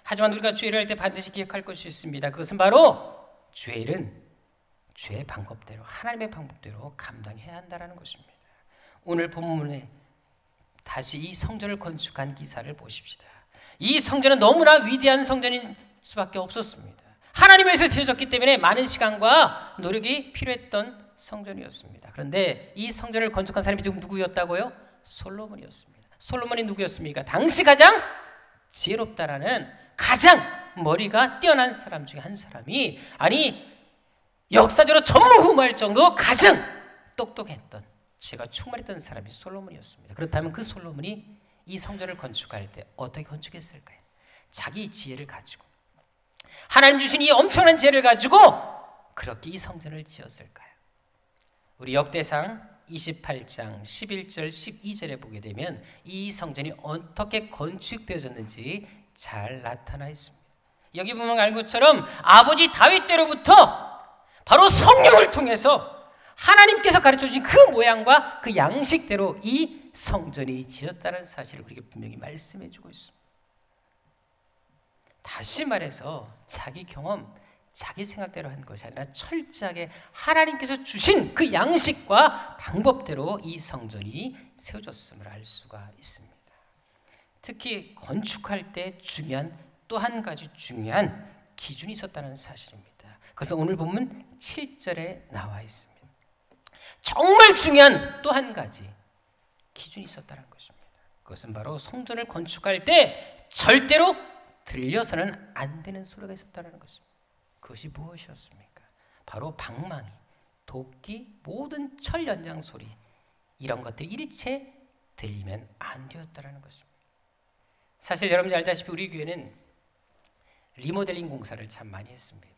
하지만 우리가 주의 일을 할 때 반드시 기억할 것이 있습니다. 그것은 바로 주의 일은 주의 방법대로, 하나님의 방법대로 감당해야 한다는 것입니다. 오늘 본문에 다시 이 성전을 건축한 기사를 보십시다. 이 성전은 너무나 위대한 성전인 수밖에 없었습니다. 하나님을 위해서 지어졌기 때문에 많은 시간과 노력이 필요했던 성전이었습니다. 그런데 이 성전을 건축한 사람이 지금 누구였다고요? 솔로몬이었습니다. 솔로몬이 누구였습니까? 당시 가장 지혜롭다라는, 가장 머리가 뛰어난 사람 중에 한 사람이, 아니 역사적으로 전무후무할 정도로 가장 똑똑했던, 지혜가 충만했던 사람이 솔로몬이었습니다. 그렇다면 그 솔로몬이 이 성전을 건축할 때 어떻게 건축했을까요? 자기 지혜를 가지고, 하나님 주신 이 엄청난 지혜를 가지고 그렇게 이 성전을 지었을까요? 우리 역대상 28장 11절 12절에 보게 되면 이 성전이 어떻게 건축되어졌는지 잘 나타나 있습니다. 여기 보면 알 것처럼 아버지 다윗 때로부터 바로 성령을 통해서 하나님께서 가르쳐주신 그 모양과 그 양식대로 이 성전이 지었다는 사실을 우리에게 분명히 말씀해 주고 있습니다. 다시 말해서 자기 경험, 자기 생각대로 한 것이 아니라 철저하게 하나님께서 주신 그 양식과 방법대로 이 성전이 세워졌음을 알 수가 있습니다. 특히 건축할 때 중요한 또 한 가지 중요한 기준이 있었다는 사실입니다. 그것은 오늘 본문 7절에 나와 있습니다. 정말 중요한 또 한 가지 기준이 있었다는 것입니다. 그것은 바로 성전을 건축할 때 절대로 들려서는 안 되는 소리가 있었다는 것입니다. 그것이 무엇이었습니까? 바로 방망이, 도끼, 모든 철 연장 소리 이런 것들이 일체 들리면 안 되었다는 것입니다. 사실 여러분들 알다시피 우리 교회는 리모델링 공사를 참 많이 했습니다.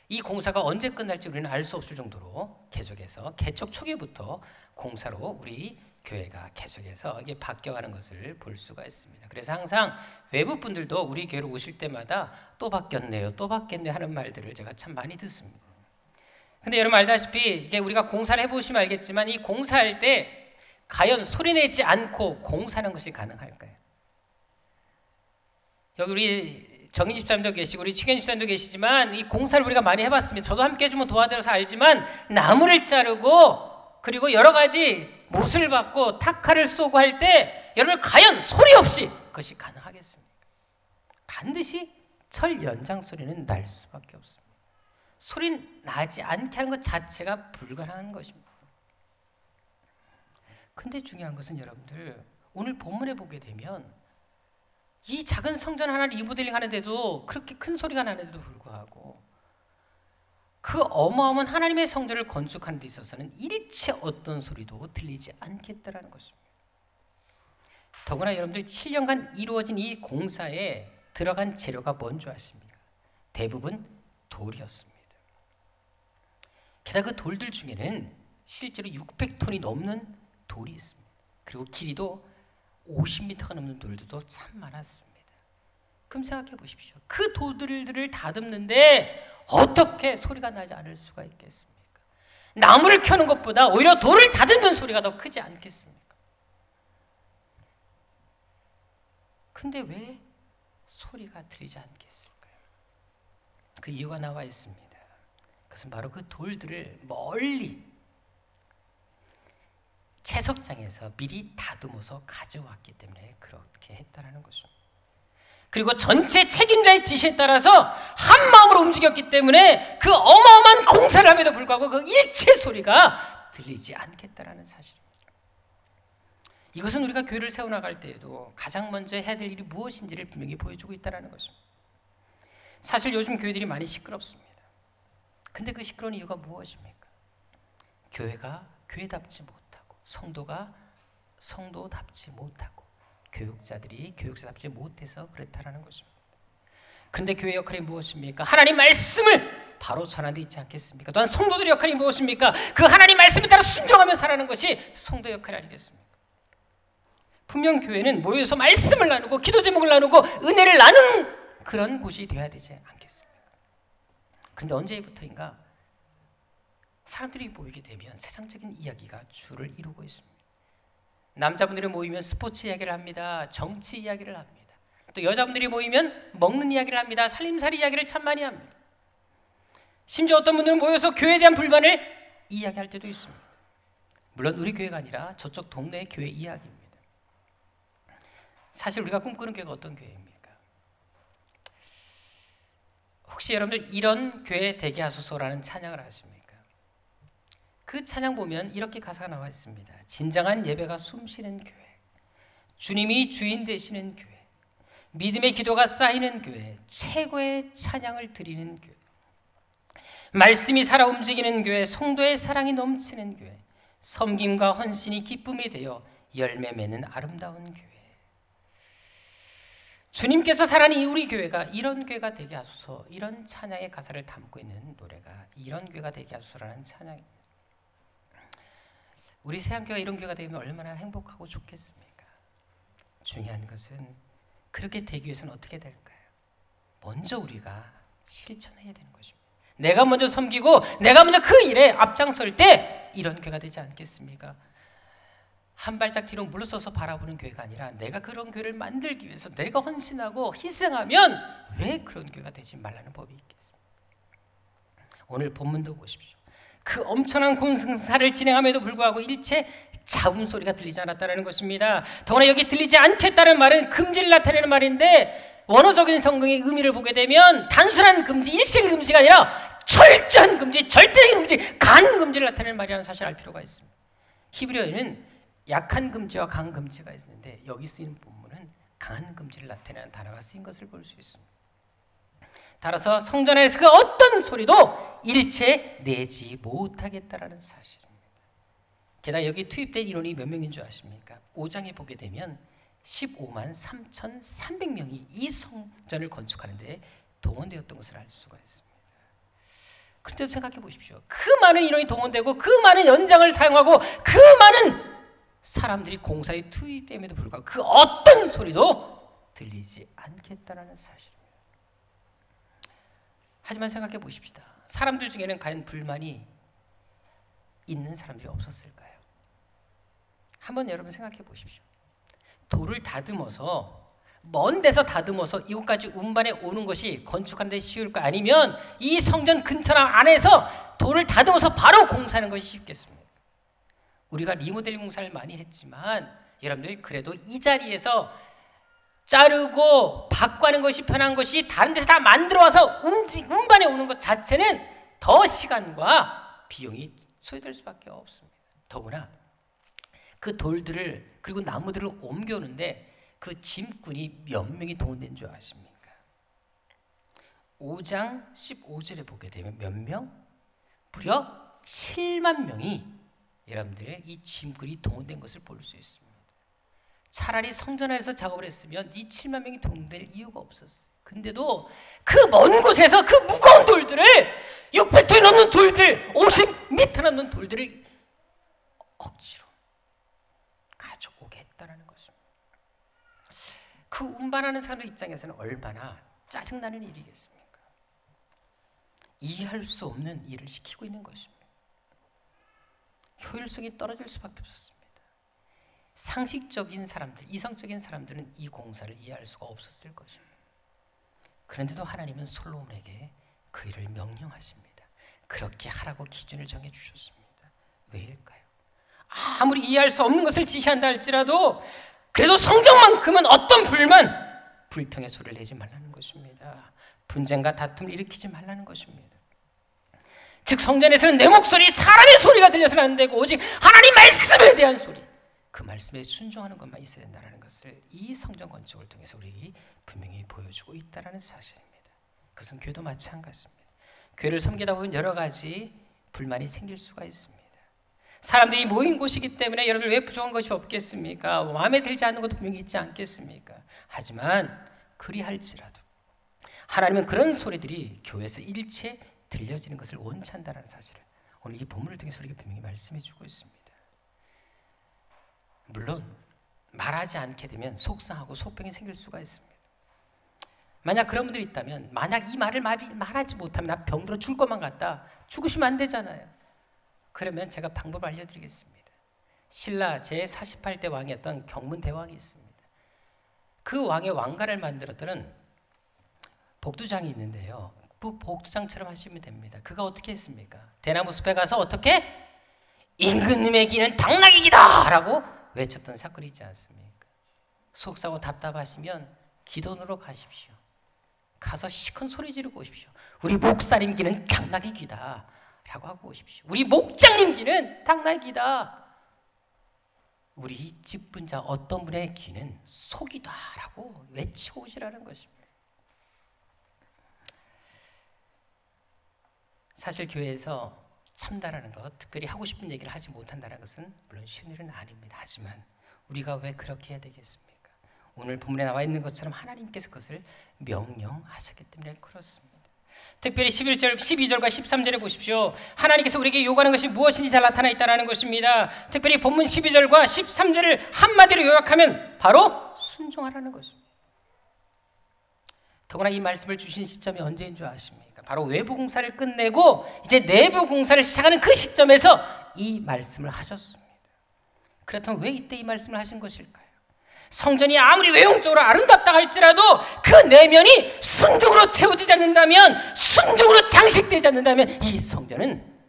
이 공사가 언제 끝날지 우리는 알 수 없을 정도로 계속해서 개척 초기부터 공사로 우리 교회가 계속해서 이게 바뀌어가는 것을 볼 수가 있습니다. 그래서 항상 외부 분들도 우리 교회로 오실 때마다 또 바뀌었네요, 또 바뀌었네요 하는 말들을 제가 참 많이 듣습니다. 근데 여러분 알다시피 이게 우리가 공사를 해보시면 알겠지만 이 공사할 때 과연 소리내지 않고 공사하는 것이 가능할까요? 여기 우리 정인 집사님도 계시고 우리 최경 집사님도 계시지만 이 공사를 우리가 많이 해봤습니다. 저도 함께 좀 도와드려서 알지만 나무를 자르고 그리고 여러 가지 못을 받고 탁화를 쏘고 할 때 여러분 과연 소리 없이 그것이 가능하겠습니까? 반드시 철 연장 소리는 날 수밖에 없습니다. 소리 나지 않게 하는 것 자체가 불가능한 것입니다. 근데 중요한 것은 여러분들 오늘 본문에 보게 되면 이 작은 성전 하나를 리모델링 하는데도 그렇게 큰 소리가 나는데도 불구하고 그 어마어마한 하나님의 성전을 건축하는 데 있어서는 일체 어떤 소리도 들리지 않겠다라는 것입니다. 더구나 여러분들 7년간 이루어진 이 공사에 들어간 재료가 뭔지 아십니까? 대부분 돌이었습니다. 게다가 그 돌들 중에는 실제로 600톤이 넘는 돌이 있습니다. 그리고 길이도 50m가 넘는 돌들도 참 많았습니다. 그럼 생각해 보십시오. 그 돌들을 다듬는데 어떻게 소리가 나지 않을 수가 있겠습니까? 나무를 켜는 것보다 오히려 돌을 다듬는 소리가 더 크지 않겠습니까? 근데 왜 소리가 들리지 않겠을까요? 그 이유가 나와 있습니다. 그것은 바로 그 돌들을 멀리 채석장에서 미리 다듬어서 가져왔기 때문에 그렇게 했다는 것입니다. 그리고 전체 책임자의 지시에 따라서 한 마음으로 움직였기 때문에 그 어마어마한 공사를 함에도 불구하고 그 일체 소리가 들리지 않겠다라는 사실입니다. 이것은 우리가 교회를 세워나갈 때에도 가장 먼저 해야 될 일이 무엇인지를 분명히 보여주고 있다는 것입니다. 사실 요즘 교회들이 많이 시끄럽습니다. 근데 그 시끄러운 이유가 무엇입니까? 교회가 교회답지 못하고 성도가 성도답지 못하고 교육자들이 교육자답지 못해서 그렇다라는 것입니다. 그런데 교회 역할이 무엇입니까? 하나님 말씀을 바로 전하는 데 있지 않겠습니까? 또한 성도들의 역할이 무엇입니까? 그 하나님 말씀에 따라 순종하며 살아가는 것이 성도 역할이 아니겠습니까? 분명 교회는 모여서 말씀을 나누고 기도 제목을 나누고 은혜를 나누는 그런 곳이 되어야 되지 않겠습니까? 그런데 언제부터인가 사람들이 모이게 되면 세상적인 이야기가 주를 이루고 있습니다. 남자분들이 모이면 스포츠 이야기를 합니다. 정치 이야기를 합니다. 또 여자분들이 모이면 먹는 이야기를 합니다. 살림살이 이야기를 참 많이 합니다. 심지어 어떤 분들은 모여서 교회에 대한 불만을 이야기할 때도 있습니다. 물론 우리 교회가 아니라 저쪽 동네의 교회 이야기입니다. 사실 우리가 꿈꾸는 교회가 어떤 교회입니까? 혹시 여러분들 이런 교회 되게 하소서라는 찬양을 아십니까? 그 찬양 보면 이렇게 가사가 나와 있습니다. 진정한 예배가 숨쉬는 교회, 주님이 주인 되시는 교회, 믿음의 기도가 쌓이는 교회, 최고의 찬양을 드리는 교회, 말씀이 살아 움직이는 교회, 성도의 사랑이 넘치는 교회, 섬김과 헌신이 기쁨이 되어 열매 맺는 아름다운 교회. 주님께서 사랑하는 우리 교회가 이런 교회가 되게 하소서, 이런 찬양의 가사를 담고 있는 노래가 이런 교회가 되게 하소서라는 찬양입니다. 우리 세안교회가 이런 교회가 되면 얼마나 행복하고 좋겠습니까? 중요한 것은 그렇게 되기 위해서는 어떻게 될까요? 먼저 우리가 실천해야 되는 것입니다. 내가 먼저 섬기고 내가 먼저 그 일에 앞장설 때 이런 교회가 되지 않겠습니까? 한 발짝 뒤로 물러서서 바라보는 교회가 아니라 내가 그런 교회를 만들기 위해서 내가 헌신하고 희생하면 왜 그런 교회가 되지 말라는 법이 있겠습니까? 오늘 본문도 보십시오. 그 엄청난 공사를 진행함에도 불구하고 일체 잡음 소리가 들리지 않았다는 것입니다. 더구나 여기 들리지 않겠다는 말은 금지를 나타내는 말인데 원어적인 성경의 의미를 보게 되면 단순한 금지, 일시적인 금지가 아니라 철저한 금지, 절대적인 금지, 강한 금지를 나타내는 말이라는 사실을 알 필요가 있습니다. 히브리어에는 약한 금지와 강한 금지가 있는데 여기 쓰인 본문은 강한 금지를 나타내는 단어가 쓰인 것을 볼 수 있습니다. 따라서 성전 안에서 그 어떤 소리도 일체 내지 못하겠다라는 사실입니다. 게다가 여기 투입된 인원이 몇 명인 줄 아십니까? 5장에 보게 되면 15만 3,300명이 이 성전을 건축하는데 동원되었던 것을 알 수가 있습니다. 그런데 생각해 보십시오. 그 많은 인원이 동원되고 그 많은 연장을 사용하고 그 많은 사람들이 공사에 투입됨에도 불구하고 그 어떤 소리도 들리지 않겠다라는 사실입니다. 하지만 생각해 보십시다. 사람들 중에는 과연 불만이 있는 사람들이 없었을까요? 한번 여러분 생각해 보십시오. 돌을 다듬어서 먼 데서 다듬어서 이곳까지 운반해 오는 것이 건축하는 데 쉬울까? 아니면 이 성전 근처나 안에서 돌을 다듬어서 바로 공사하는 것이 쉽겠습니까? 우리가 리모델링 공사를 많이 했지만 여러분들 그래도 이 자리에서 자르고 바꾸는 것이 편한 것이 다른 데서 다 만들어 와서 운반해 오는 것 자체는 더 시간과 비용이 소요될 수밖에 없습니다. 더구나 그 돌들을 그리고 나무들을 옮겨오는데 그 짐꾼이 몇 명이 동원된 줄 아십니까? 5장 15절에 보게 되면 몇 명? 무려 7만 명이 여러분들의 이 짐꾼이 동원된 것을 볼 수 있습니다. 차라리 성전 안에서 작업을 했으면 이 7만 명이 동원될 이유가 없었어요. 근데도 그 먼 곳에서 그 무거운 돌들을 600톤이 넘는 돌들, 50m 넘는 돌들을 억지로 가져오게 했다는 것입니다. 그 운반하는 사람의 입장에서는 얼마나 짜증나는 일이겠습니까? 이해할 수 없는 일을 시키고 있는 것입니다. 효율성이 떨어질 수밖에 없었습니다. 상식적인 사람들, 이성적인 사람들은 이 공사를 이해할 수가 없었을 것입니다. 그런데도 하나님은 솔로몬에게 그 일을 명령하십니다. 그렇게 하라고 기준을 정해주셨습니다. 왜일까요? 아무리 이해할 수 없는 것을 지시한다 할지라도 그래도 성경만큼은 어떤 불평의 소리를 내지 말라는 것입니다. 분쟁과 다툼을 일으키지 말라는 것입니다. 즉 성전에서는 내 목소리, 사람의 소리가 들려서는 안 되고 오직 하나님 말씀에 대한 소리, 그 말씀에 순종하는 것만 있어야 된다는 것을 이 성전 건축을 통해서 우리 분명히 보여주고 있다는 사실입니다. 그것은 교회도 마찬가지입니다. 교회를 섬기다 보면 여러 가지 불만이 생길 수가 있습니다. 사람들이 모인 곳이기 때문에 여러분 왜 부족한 것이 없겠습니까? 마음에 들지 않는 것도 분명히 있지 않겠습니까? 하지만 그리할지라도 하나님은 그런 소리들이 교회에서 일체 들려지는 것을 원치 않는다는 사실을 오늘 이 본문을 통해서 우리에게 분명히 말씀해 주고 있습니다. 물론 말하지 않게 되면 속상하고 속병이 생길 수가 있습니다. 만약 그런 분들이 있다면 만약 이 말을 말하지 못하면 나 병들어 죽을 것만 같다. 죽으시면 안 되잖아요. 그러면 제가 방법을 알려드리겠습니다. 신라 제48대 왕이었던 경문대왕이 있습니다. 그 왕의 왕가를 만들었던 복두장이 있는데요. 그 복두장처럼 하시면 됩니다. 그가 어떻게 했습니까? 대나무 숲에 가서 어떻게? 임금님의 기는 당나귀 기다! 라고 외쳤던 사건이 있지 않습니까? 속상하고 답답하시면 기도원으로 가십시오. 가서 시큰 소리 지르고 오십시오. 우리 목사님 기는 당나귀 기다 라고 하고 오십시오. 우리 목장님 기는 당나귀 기다. 우리 직분자 어떤 분의 기는 속이다 라고 외치고 오시라는 것입니다. 사실 교회에서 참다라는 것, 특별히 하고 싶은 얘기를 하지 못한다는 것은 물론 쉬운 일은 아닙니다. 하지만 우리가 왜 그렇게 해야 되겠습니까? 오늘 본문에 나와 있는 것처럼 하나님께서 그것을 명령하셨기 때문에 그렇습니다. 특별히 11절, 12절과 13절에 보십시오. 하나님께서 우리에게 요구하는 것이 무엇인지 잘 나타나 있다는 것입니다. 특별히 본문 12절과 13절을 한마디로 요약하면 바로 순종하라는 것입니다. 더구나 이 말씀을 주신 시점이 언제인 줄 아십니까? 바로 외부 공사를 끝내고 이제 내부 공사를 시작하는 그 시점에서 이 말씀을 하셨습니다. 그렇다면 왜 이때 이 말씀을 하신 것일까요? 성전이 아무리 외형적으로 아름답다 할지라도 그 내면이 순종으로 채워지지 않는다면, 순종으로 장식되지 않는다면 이 성전은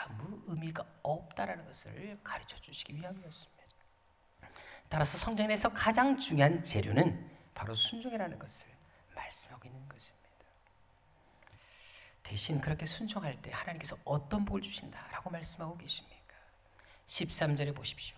아무 의미가 없다라는 것을 가르쳐 주시기 위함이었습니다. 따라서 성전에서 가장 중요한 재료는 바로 순종이라는 것을 말씀하고 있는 것입니다. 대신 그렇게 순종할 때 하나님께서 어떤 복을 주신다라고 말씀하고 계십니까? 13절에 보십시오.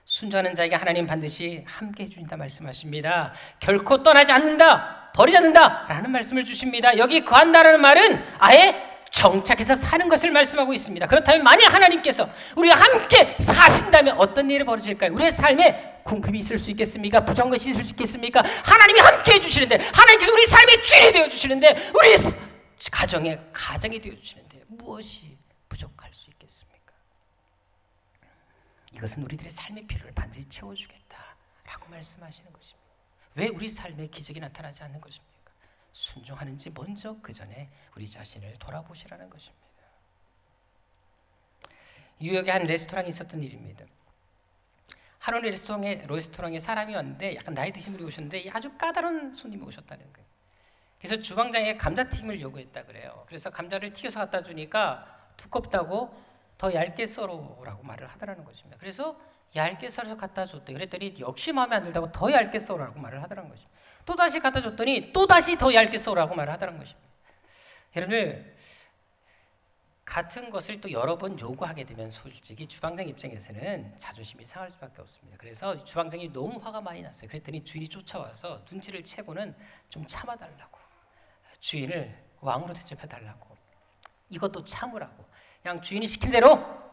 순종하는 자에게 하나님 반드시 함께 해주신다 말씀하십니다. 결코 떠나지 않는다, 버리지 않는다 라는 말씀을 주십니다. 여기 거한다라는 말은 아예 정착해서 사는 것을 말씀하고 있습니다. 그렇다면 만약 하나님께서 우리와 함께 사신다면 어떤 일이 벌어질까요? 우리의 삶에 궁핍이 있을 수 있겠습니까? 부정한 것이 있을 수 있겠습니까? 하나님이 함께 해주시는데, 하나님께서 우리 삶의 주인이 되어주시는데, 우리 가정이 되어주시는데 무엇이 부족할 수 있겠습니까? 이것은 우리들의 삶의 필요를 반드시 채워주겠다라고 말씀하시는 것입니다. 왜 우리 삶에 기적이 나타나지 않는 것입니까? 순종하는지 먼저 그 전에 우리 자신을 돌아보시라는 것입니다. 뉴욕에 한 레스토랑이 있었던 일입니다. 하루 레스토랑에 사람이 왔는데 약간 나이 드신 분이 오셨는데 아주 까다로운 손님이 오셨다는 거예요. 그래서 주방장에게 감자튀김을 요구했다 그래요. 그래서 감자를 튀겨서 갖다 주니까 두껍다고 더 얇게 썰어라고 말을 하더라는 것입니다. 그래서 얇게 썰어서 갖다 줬대. 그랬더니 역시 마음에 안 들다고 더 얇게 썰어라고 말을 하더라는 것입니다. 또 다시 갖다 줬더니 또 다시 더 얇게 썰어라고 말을 하더라는 것입니다. 여러분, 같은 것을 또 여러 번 요구하게 되면 솔직히 주방장 입장에서는 자존심이 상할 수밖에 없습니다. 그래서 주방장이 너무 화가 많이 났어요. 그랬더니 주인이 쫓아와서 눈치를 채고는 좀 참아달라고, 주인을 왕으로 대접해달라고, 이것도 참으라고, 그냥 주인이 시킨 대로,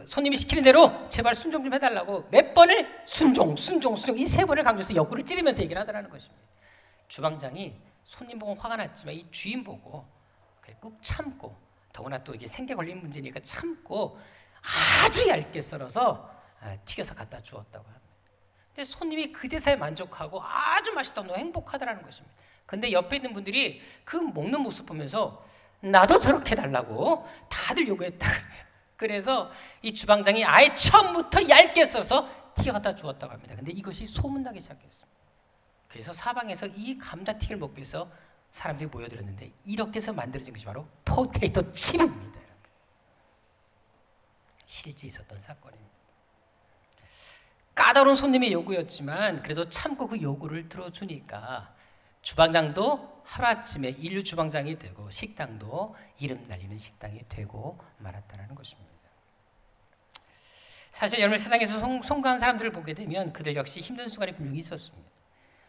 손님이 시키는 대로 제발 순종 좀 해달라고 몇 번을 순종 이 세 번을 강조해서 옆구리를 찌르면서 얘기를 하더라는 것입니다. 주방장이 손님 보고 화가 났지만 이 주인 보고 꾹 참고, 더구나 또 이게 생계 걸린 문제니까 참고 아주 얇게 썰어서 튀겨서 갖다 주었다고 합니다. 근데 손님이 그 대사에 만족하고 아주 맛있다고 너무 행복하더라는 것입니다. 근데 옆에 있는 분들이 그 먹는 모습 보면서 나도 저렇게 해달라고 다들 요구했다. 그래서 이 주방장이 아예 처음부터 얇게 써서 튀겨 갖다 주었다고 합니다. 근데 이것이 소문나기 시작했습니다. 그래서 사방에서 이 감자튀김을 먹기 위해서 사람들이 모여들었는데, 이렇게 해서 만들어진 것이 바로 포테이토 칩입니다. 실제 있었던 사건입니다. 까다로운 손님의 요구였지만 그래도 참고 그 요구를 들어주니까 주방장도 하루아침에 인류 주방장이 되고 식당도 이름 날리는 식당이 되고 말았다는 것입니다. 사실 여러분, 세상에서 송구한 사람들을 보게 되면 그들 역시 힘든 순간이 분명히 있었습니다.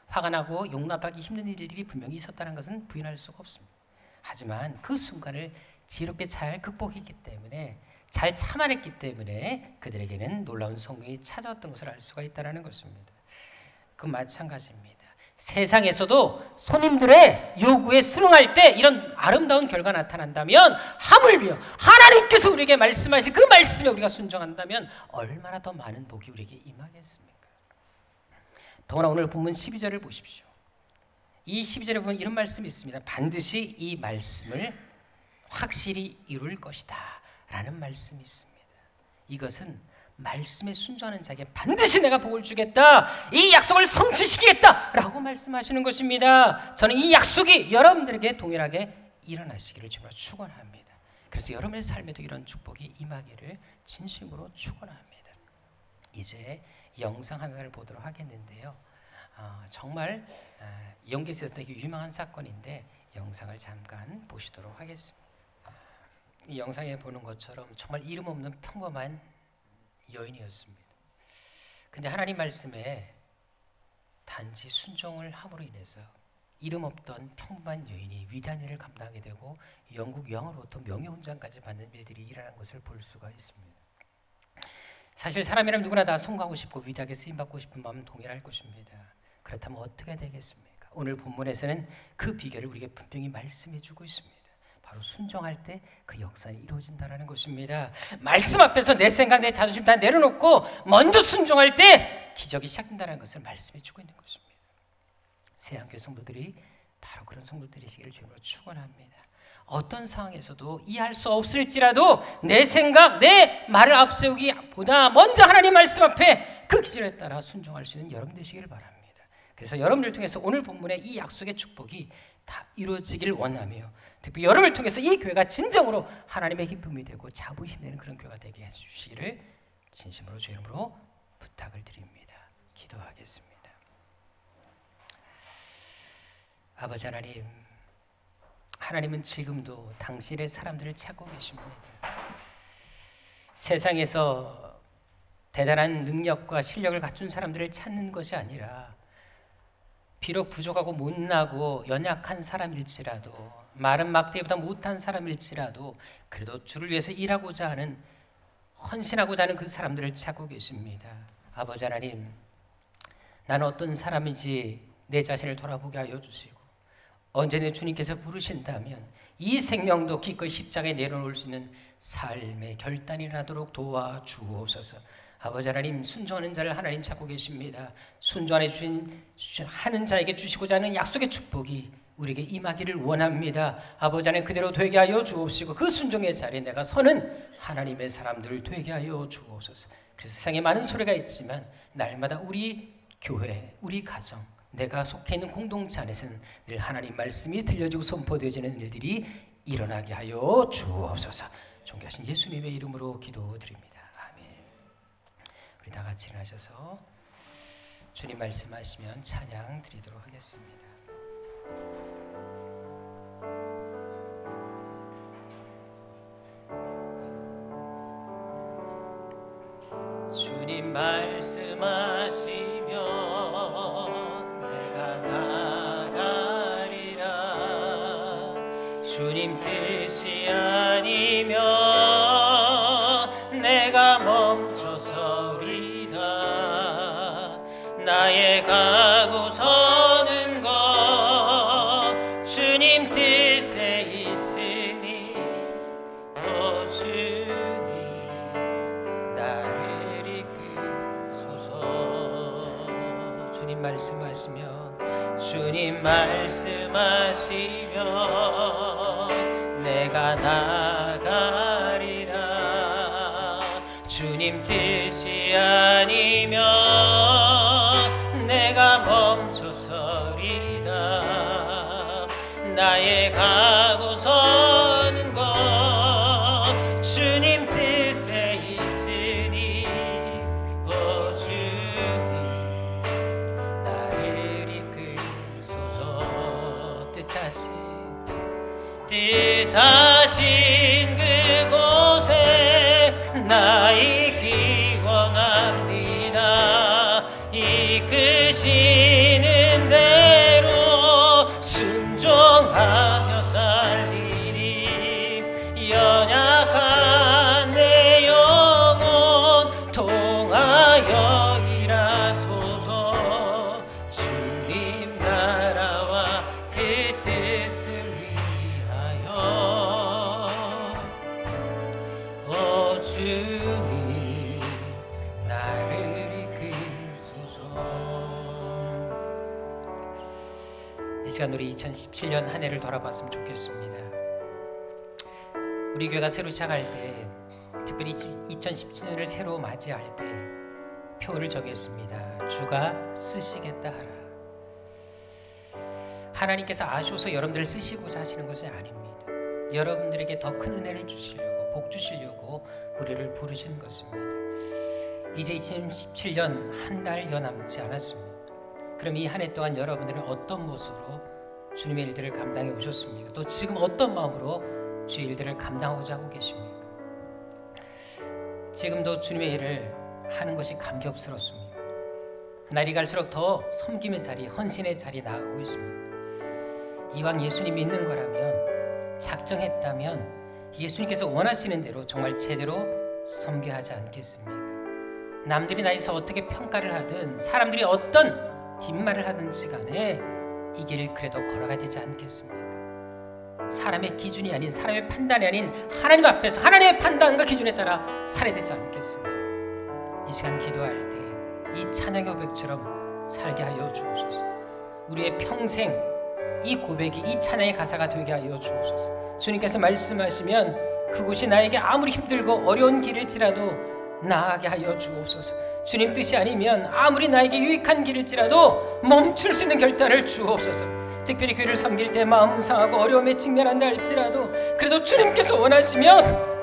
화가 나고 용납하기 힘든 일들이 분명히 있었다는 것은 부인할 수가 없습니다. 하지만 그 순간을 지혜롭게 잘 극복했기 때문에, 잘 참아냈기 때문에 그들에게는 놀라운 성공이 찾아왔던 것을 알 수가 있다는 것입니다. 그 마찬가지입니다. 세상에서도 손님들의 요구에 순응할 때 이런 아름다운 결과가 나타난다면, 하물며 하나님께서 우리에게 말씀하실 그 말씀에 우리가 순종한다면 얼마나 더 많은 복이 우리에게 임하겠습니까? 더구나 오늘 본문 12절을 보십시오. 이 12절에 보면 이런 말씀이 있습니다. 반드시 이 말씀을 확실히 이룰 것이다 라는 말씀이 있습니다. 이것은 말씀에 순종하는 자에게 반드시 내가 복을 주겠다, 이 약속을 성취시키겠다 라고 말씀하시는 것입니다. 저는 이 약속이 여러분들에게 동일하게 일어나시기를 정말 축원합니다. 그래서 여러분의 삶에도 이런 축복이 임하기를 진심으로 축원합니다. 이제 영상 하나를 보도록 하겠는데요. 정말 영계에서 되게 유명한 사건인데 영상을 잠깐 보시도록 하겠습니다. 이 영상에 보는 것처럼 정말 이름 없는 평범한 여인이었습니다. 근데 하나님 말씀에 단지 순종을 함으로 인해서 이름 없던 평범한 여인이 위대한 일을 감당하게 되고 영국 왕으로부터 명예훈장까지 받는 일들이 일어난 것을 볼 수가 있습니다. 사실 사람이라면 누구나 다 성공하고 싶고 위대하게 쓰임받고 싶은 마음은 동일할 것입니다. 그렇다면 어떻게 되겠습니까? 오늘 본문에서는 그 비결을 우리에게 분명히 말씀해 주고 있습니다. 바로 순종할 때 그 역사는 이루어진다는 것입니다. 말씀 앞에서 내 생각, 내 자존심 다 내려놓고 먼저 순종할 때 기적이 시작된다는 것을 말씀해 주고 있는 것입니다. 새한교회 성도들이 바로 그런 성도들이시기를 주님으로 축원합니다. 어떤 상황에서도 이해할 수 없을지라도 내 생각, 내 말을 앞세우기보다 먼저 하나님 말씀 앞에 그 기준에 따라 순종할 수 있는 여러분 되시기를 바랍니다. 그래서 여러분들 통해서 오늘 본문의 이 약속의 축복이 다 이루어지길 원하며, 특히 여러분을 통해서 이 교회가 진정으로 하나님의 기쁨이 되고 자부심이 되는 그런 교회가 되게 해주시기를 진심으로 주의 이름으로 부탁을 드립니다. 기도하겠습니다. 아버지 하나님, 하나님은 지금도 당신의 사람들을 찾고 계십니다. 세상에서 대단한 능력과 실력을 갖춘 사람들을 찾는 것이 아니라 비록 부족하고 못나고 연약한 사람일지라도, 마른 막대기보다 못한 사람일지라도 그래도 주를 위해서 일하고자 하는, 헌신하고자 하는 그 사람들을 찾고 계십니다. 아버지 하나님, 나는 어떤 사람인지 내 자신을 돌아보게 하여 주시고, 언제나 주님께서 부르신다면 이 생명도 기꺼이 십자가에 내려놓을 수 있는 삶의 결단이 나도록 도와주옵소서. 아버지 하나님, 순종하는 자를 하나님 찾고 계십니다. 순종하는 하는 자에게 주시고자 하는 약속의 축복이 우리에게 임하기를 원합니다. 아버지 하나님, 그대로 되게 하여 주옵시고 그 순종의 자리에 내가 서는 하나님의 사람들을 되게 하여 주옵소서. 그래서 세상에 많은 소리가 있지만 날마다 우리 교회, 우리 가정, 내가 속해 있는 공동체 안에서는 늘 하나님 말씀이 들려지고 선포되어지는 일들이 일어나게 하여 주옵소서. 존귀하신 예수님의 이름으로 기도드립니다. 아멘. 우리 다 같이 일어나셔서 주님 말씀하시면 찬양 드리도록 하겠습니다. 주님 말씀하시면 내가 나가리라. 주님 뜻이 아니면 내가 멈춰서리다. 나의 가고 서는 것 주님 뜻에 있으니, 오 주님 나를 이끄소서. 주님 말씀하시면, 주님 말씀하시면 내가 나가리라. 주님 뜻이 아니면 내가 멈춰서리다. 나의 가고 서는 것 주님 뜻에 있으니, 오 주님 나를 이끌소서. 뜻하신 그곳에 나 있기 원합니다. 이끄시는 대로 순종하며 살리리. 연약한 내 영혼 통하여 일하소서. 주님 나라와 그 뜻을 위하여, 오 주님 나를 이끌소서. 이 시간 우리 2017년 한 해를 돌아봤으면 좋겠습니다. 우리 교회가 새로 시작할 때, 특별히 2017년을 새로 맞이할 때 표를 정했습니다. 주가 쓰시겠다 하라. 하나님께서 아셔서 여러분들을 쓰시고자 하시는 것이 아닙니다. 여러분들에게 더 큰 은혜를 주시려고, 복 주시려고 우리를 부르신 것입니다. 이제 2017년 한 달여 남지 않았습니다. 그럼 이 한 해 동안 여러분들은 어떤 모습으로 주님의 일들을 감당해 오셨습니까? 또 지금 어떤 마음으로 주의 일들을 감당하고자 하고 계십니까? 지금도 주님의 일을 하는 것이 감격스럽습니다. 날이 갈수록 더 섬김의 자리, 헌신의 자리에 나아가고 있습니다. 이왕 예수님 믿는 거라면, 작정했다면 예수님께서 원하시는 대로 정말 제대로 섬겨야 하지 않겠습니까? 남들이 나에서 어떻게 평가를 하든, 사람들이 어떤 뒷말을 하든지 간에 이 길을 그래도 걸어가야 되지 않겠습니까? 사람의 기준이 아닌, 사람의 판단이 아닌 하나님 앞에서 하나님의 판단과 기준에 따라 살아되지 않겠습니다. 이 시간 기도할 때 이 찬양의 고백처럼 살게 하여 주옵소서. 우리의 평생 이 고백이 이 찬양의 가사가 되게 하여 주옵소서. 주님께서 말씀하시면 그곳이 나에게 아무리 힘들고 어려운 길일지라도 나아가게 하여 주옵소서. 주님 뜻이 아니면 아무리 나에게 유익한 길일지라도 멈출 수 있는 결단을 주옵소서. 특별히 교회를 섬길 때 마음 상하고 어려움에 직면한다 할지라도 그래도 주님께서 원하시면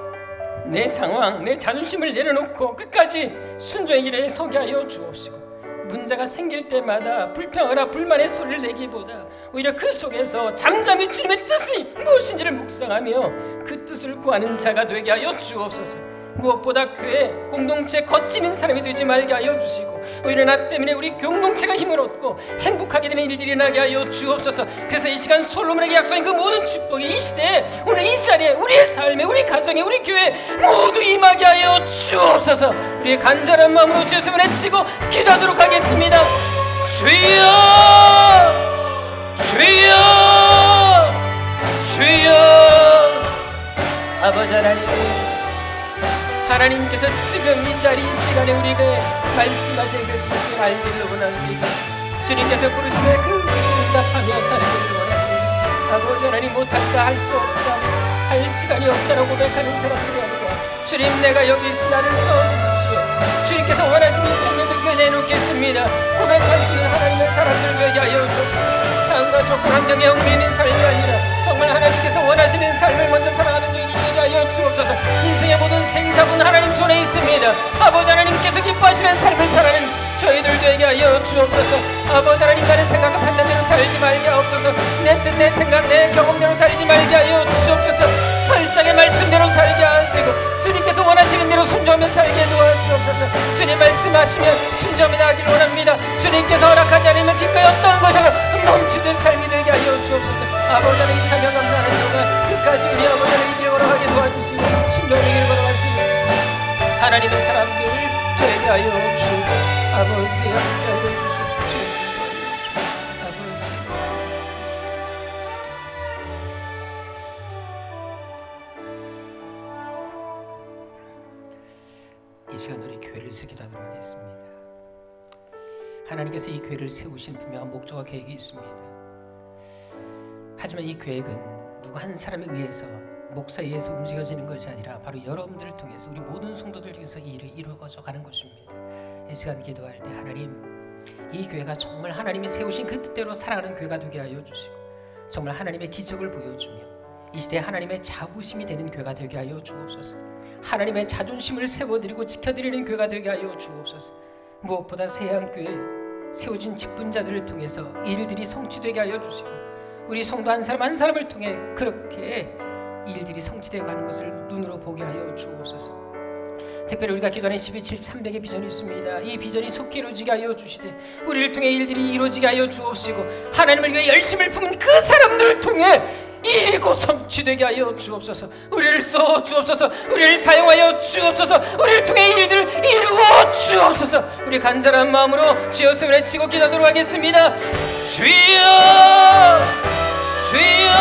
내 상황, 내 자존심을 내려놓고 끝까지 순종의 길에 서게 하여 주옵시고, 문제가 생길 때마다 불평하거나 불만의 소리를 내기보다 오히려 그 속에서 잠잠히 주님의 뜻이 무엇인지를 묵상하며 그 뜻을 구하는 자가 되게 하여 주옵소서. 무엇보다 교회 공동체 거치는 사람이 되지 말게 하여 주시고, 오히려 나 때문에 우리 공동체가 힘을 얻고 행복하게 되는 일들이 나게 하여 주옵소서. 그래서 이 시간 솔로몬에게 약속한 그 모든 축복이 이 시대에, 오늘 이 자리에, 우리의 삶에, 우리 가정에, 우리 교회에 모두 임하게 하여 주옵소서. 우리의 간절한 마음으로 주의 손에 치고 기도하도록 하겠습니다. 주여, 주여, 주여. 아버지 하나님, 하나님께서 지금 이 자리 이 시간에 우리에게 말씀하신 그 뜻을 알기를 원합니다. 주님께서 부르심에 그 뜻을 응답하며 살기를 원합니다. 아버지 하나님, 못할까, 할 수 없다, 할 시간이 없다라고 고백하는 사람들이 아니라 주님, 내가 여기 있으니 나를 써주십시오. 주님께서 원하시는 생명을 교회 내놓겠습니다. 고백할 수 있는 하나님의 사람들을 되게 하여 주옵소서. 상황과 조건 환경에 얽매이는 삶이 아니라 정말 하나님께서 원하시는 삶을 먼저 살아가는 저희를 되게 하여 주옵소서. 인생의 모든 생사분 하나님 손에 있습니다. 아버지 하나님께서 기뻐하시는 삶을 살아가는 저희들 되게 하여 주옵소서. 아버지 하나님, 나는 생각과 판단대로 살지 말게 하옵소서. 내 뜻, 내 생각, 내 경험대로 살지 말게 하여 주옵소서. 설정의 말씀대로 살게 하시고 주님께서 원하시는 대로 순종하며 살게 도와주옵소서. 주님 말씀하시면 순종이 나기를 원합니다. 주님께서 허락하지 않으면 기꺼이 어떤 것이라도 멈추는 삶이 되게 하여 주옵소서. 아버지 하나님, 이 찬양 감사하는 동안 끝까지 우리 아버지 하나님 길 걸어가게 도와주시고 순종의 길 걸어갈 수 있는 하나님의 사람들 되게 하여 주옵소서. 아버지 함께 하여 주옵소서. 이 시간 우리 교회를 기도하도록 하겠습니다. 하나님께서 이 교회를 세우신 분명한 목적과 계획이 있습니다. 하지만 이 계획은 누구 한 사람에 의해서, 목사에 의해서 움직여지는 것이 아니라 바로 여러분들을 통해서, 우리 모든 성도들 통해서 이 일이 이루어져 가는 것입니다. 이 시간 기도할 때 하나님, 이 교회가 정말 하나님이 세우신 그 뜻대로 살아가는 교회가 되게 하여 주시고 정말 하나님의 기적을 보여주며 이 시대에 하나님의 자부심이 되는 교회가 되게 하여 주옵소서. 하나님의 자존심을 세워드리고 지켜드리는 교회가 되게 하여 주옵소서. 무엇보다 세양교회 세워진 직분자들을 통해서 일들이 성취되게 하여 주시고 우리 성도 한 사람 한 사람을 통해 그렇게 일들이 성취되어 가는 것을 눈으로 보게 하여 주옵소서. 특별히 우리가 기도하는 12.7.300의 비전이 있습니다. 이 비전이 속히 이루어지게 하여 주시되 우리를 통해 일들이 이루어지게 하여 주옵시고 하나님을 위해 열심을 품은 그 사람들을 통해 일이 곧 성취되게 하여 주옵소서. 우리를 써 주옵소서. 우리를 사용하여 주옵소서. 우리를 통해 일들을 이루어 주옵소서. 우리 간절한 마음으로 주여 손에 치고 기도하도록 하겠습니다. 주여, 주여,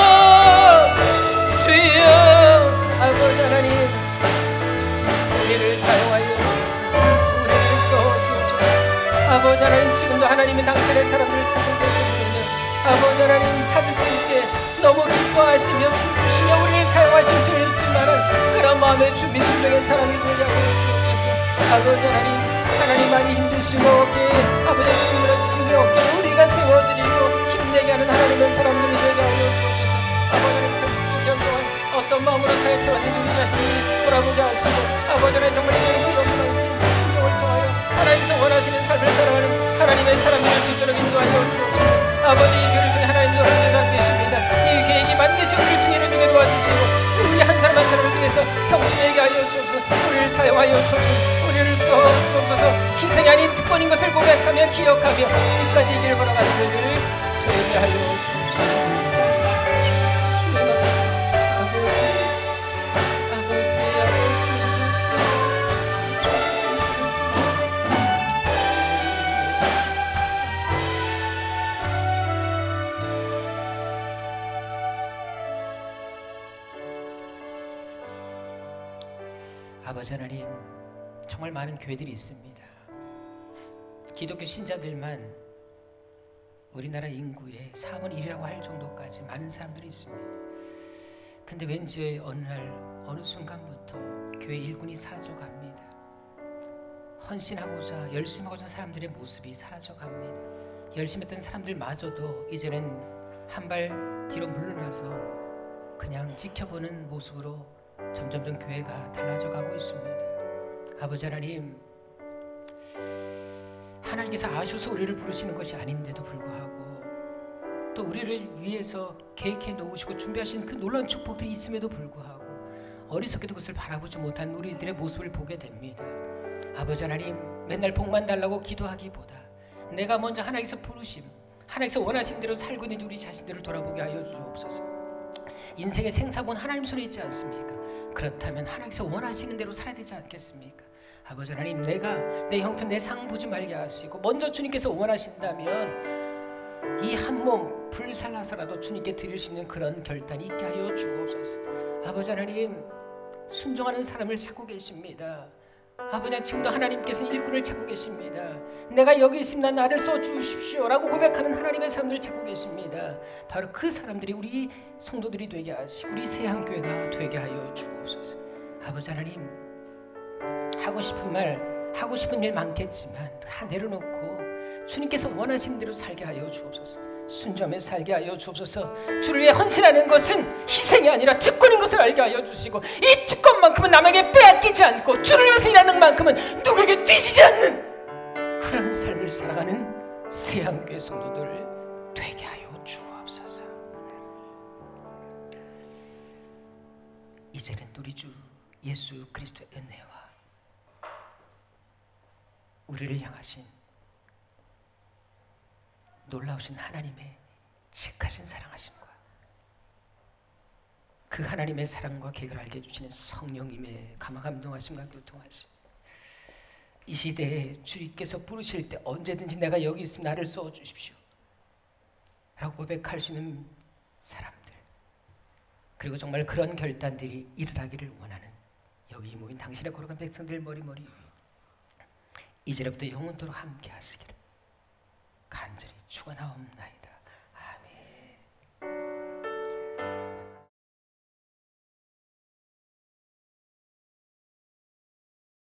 주여. 아버지 하나님, 우리를 사용하여 주옵소서. 우리를 써 주옵소서. 아버지 하나님, 지금도 하나님이 당신의 사람들을 찾고 계시거든요. 아버지 하나님, 찾을 수 있게 너무 기뻐하시며 기쁘시며 우리를 사용하실 수 있을 만한 그런 마음의 준비 순종의 사람이 되게 하여 주옵소서. 아버지 하나님 많이 힘드시고 어깨에 아버지 힘들어지신 그 어깨를 우리가 세워드리고 힘내게 하는 하나님의 사람들이 되게 하여 주옵소서. 아버지 하나님, 전 동안 어떤 마음으로 사역해왔는지 우리 자신이 돌아보게 하시고 아버지 하나님, 정말 이런 순종을 통하여 하나님께서 원하시는 삶을 살아가는 하나님의 사람이 될 수 있도록 인도하여 주옵소서. 아버지, 이 교회를 통해 하나님도 은혜가 되십니다. 이 계획이 반드시 우리를 통해 이루게 도와주시고 우리 한 사람 한 사람을 통해서 성취되게 하여 주옵소서. 우리를 사용하여 주옵소서. 우리를 주옵소서. 희생이 아닌 특권인 것을 고백하며 기억하며 끝까지 이 길을 걸어가는 우리를 되게 하여 주옵소서. 아버지 하나님, 정말 많은 교회들이 있습니다. 기독교 신자들만 우리나라 인구의 4분의 1이라고 할 정도까지 많은 사람들이 있습니다. 근데 왠지 어느 날 어느 순간부터 교회 일꾼이 사라져갑니다. 헌신하고자 열심히 하고자 사람들의 모습이 사라져갑니다. 열심히 했던 사람들마저도 이제는 한 발 뒤로 물러나서 그냥 지켜보는 모습으로 점점점 교회가 달라져가고 있습니다. 아버지 하나님, 하나님께서 아셔서 우리를 부르시는 것이 아닌데도 불구하고 또 우리를 위해서 계획해 놓으시고 준비하신 그 놀라운 축복들이 있음에도 불구하고 어리석게도 그것을 바라보지 못한 우리들의 모습을 보게 됩니다. 아버지 하나님, 맨날 복만 달라고 기도하기보다 내가 먼저 하나님께서 부르심, 하나님께서 원하신 대로 살고 있는지 우리 자신들을 돌아보게 하여 주옵소서. 인생의 생사고는 하나님 손에 있지 않습니까? 그렇다면 하나님께서 원하시는 대로 살아야 되지 않겠습니까? 아버지 하나님, 내가 내 형편 내 상 보지 말게 하시고 먼저 주님께서 원하신다면 이 한 몸 불살라서라도 주님께 드릴 수 있는 그런 결단이 있게 하여 주옵소서. 아버지 하나님, 순종하는 사람을 찾고 계십니다. 아버지 하나님, 지금도 하나님께서는 일꾼을 찾고 계십니다. 내가 여기 있습니다, 나를 써주십시오 라고 고백하는 하나님의 사람들을 찾고 계십니다. 바로 그 사람들이 우리 성도들이 되게 하시고 우리 세향교회가 되게 하여 주옵소서. 아버지 하나님, 하고 싶은 말, 하고 싶은 일 많겠지만 다 내려놓고 주님께서 원하시는 대로 살게 하여 주옵소서. 순종하며 살게 하여 주옵소서. 주를 위해 헌신하는 것은 희생이 아니라 특권인 것을 알게 하여 주시고 이 특권만큼은 남에게 빼앗기지 않고 주를 위해서 일하는 만큼은 누구에게 뒤지지 않는 그런 삶을 살아가는 세향교회 성도들 되게 하여 주옵소서. 이제는 우리 주 예수 그리스도의 은혜와 우리를 향하신 놀라우신 하나님의 책하신 사랑하심과 그 하나님의 사랑과 계획을 알게 해주시는 성령님의 감화감동하심과 교통하심, 이 시대에 주님께서 부르실 때 언제든지 내가 여기 있으면 나를 써주십시오 라고 고백할 수 있는 사람들, 그리고 정말 그런 결단들이 일어나기를 원하는 여기 모인 당신의 거룩한 백성들 머리머리 이제부터 영원토록 함께 하시기를 간절히 축원하옵나이다.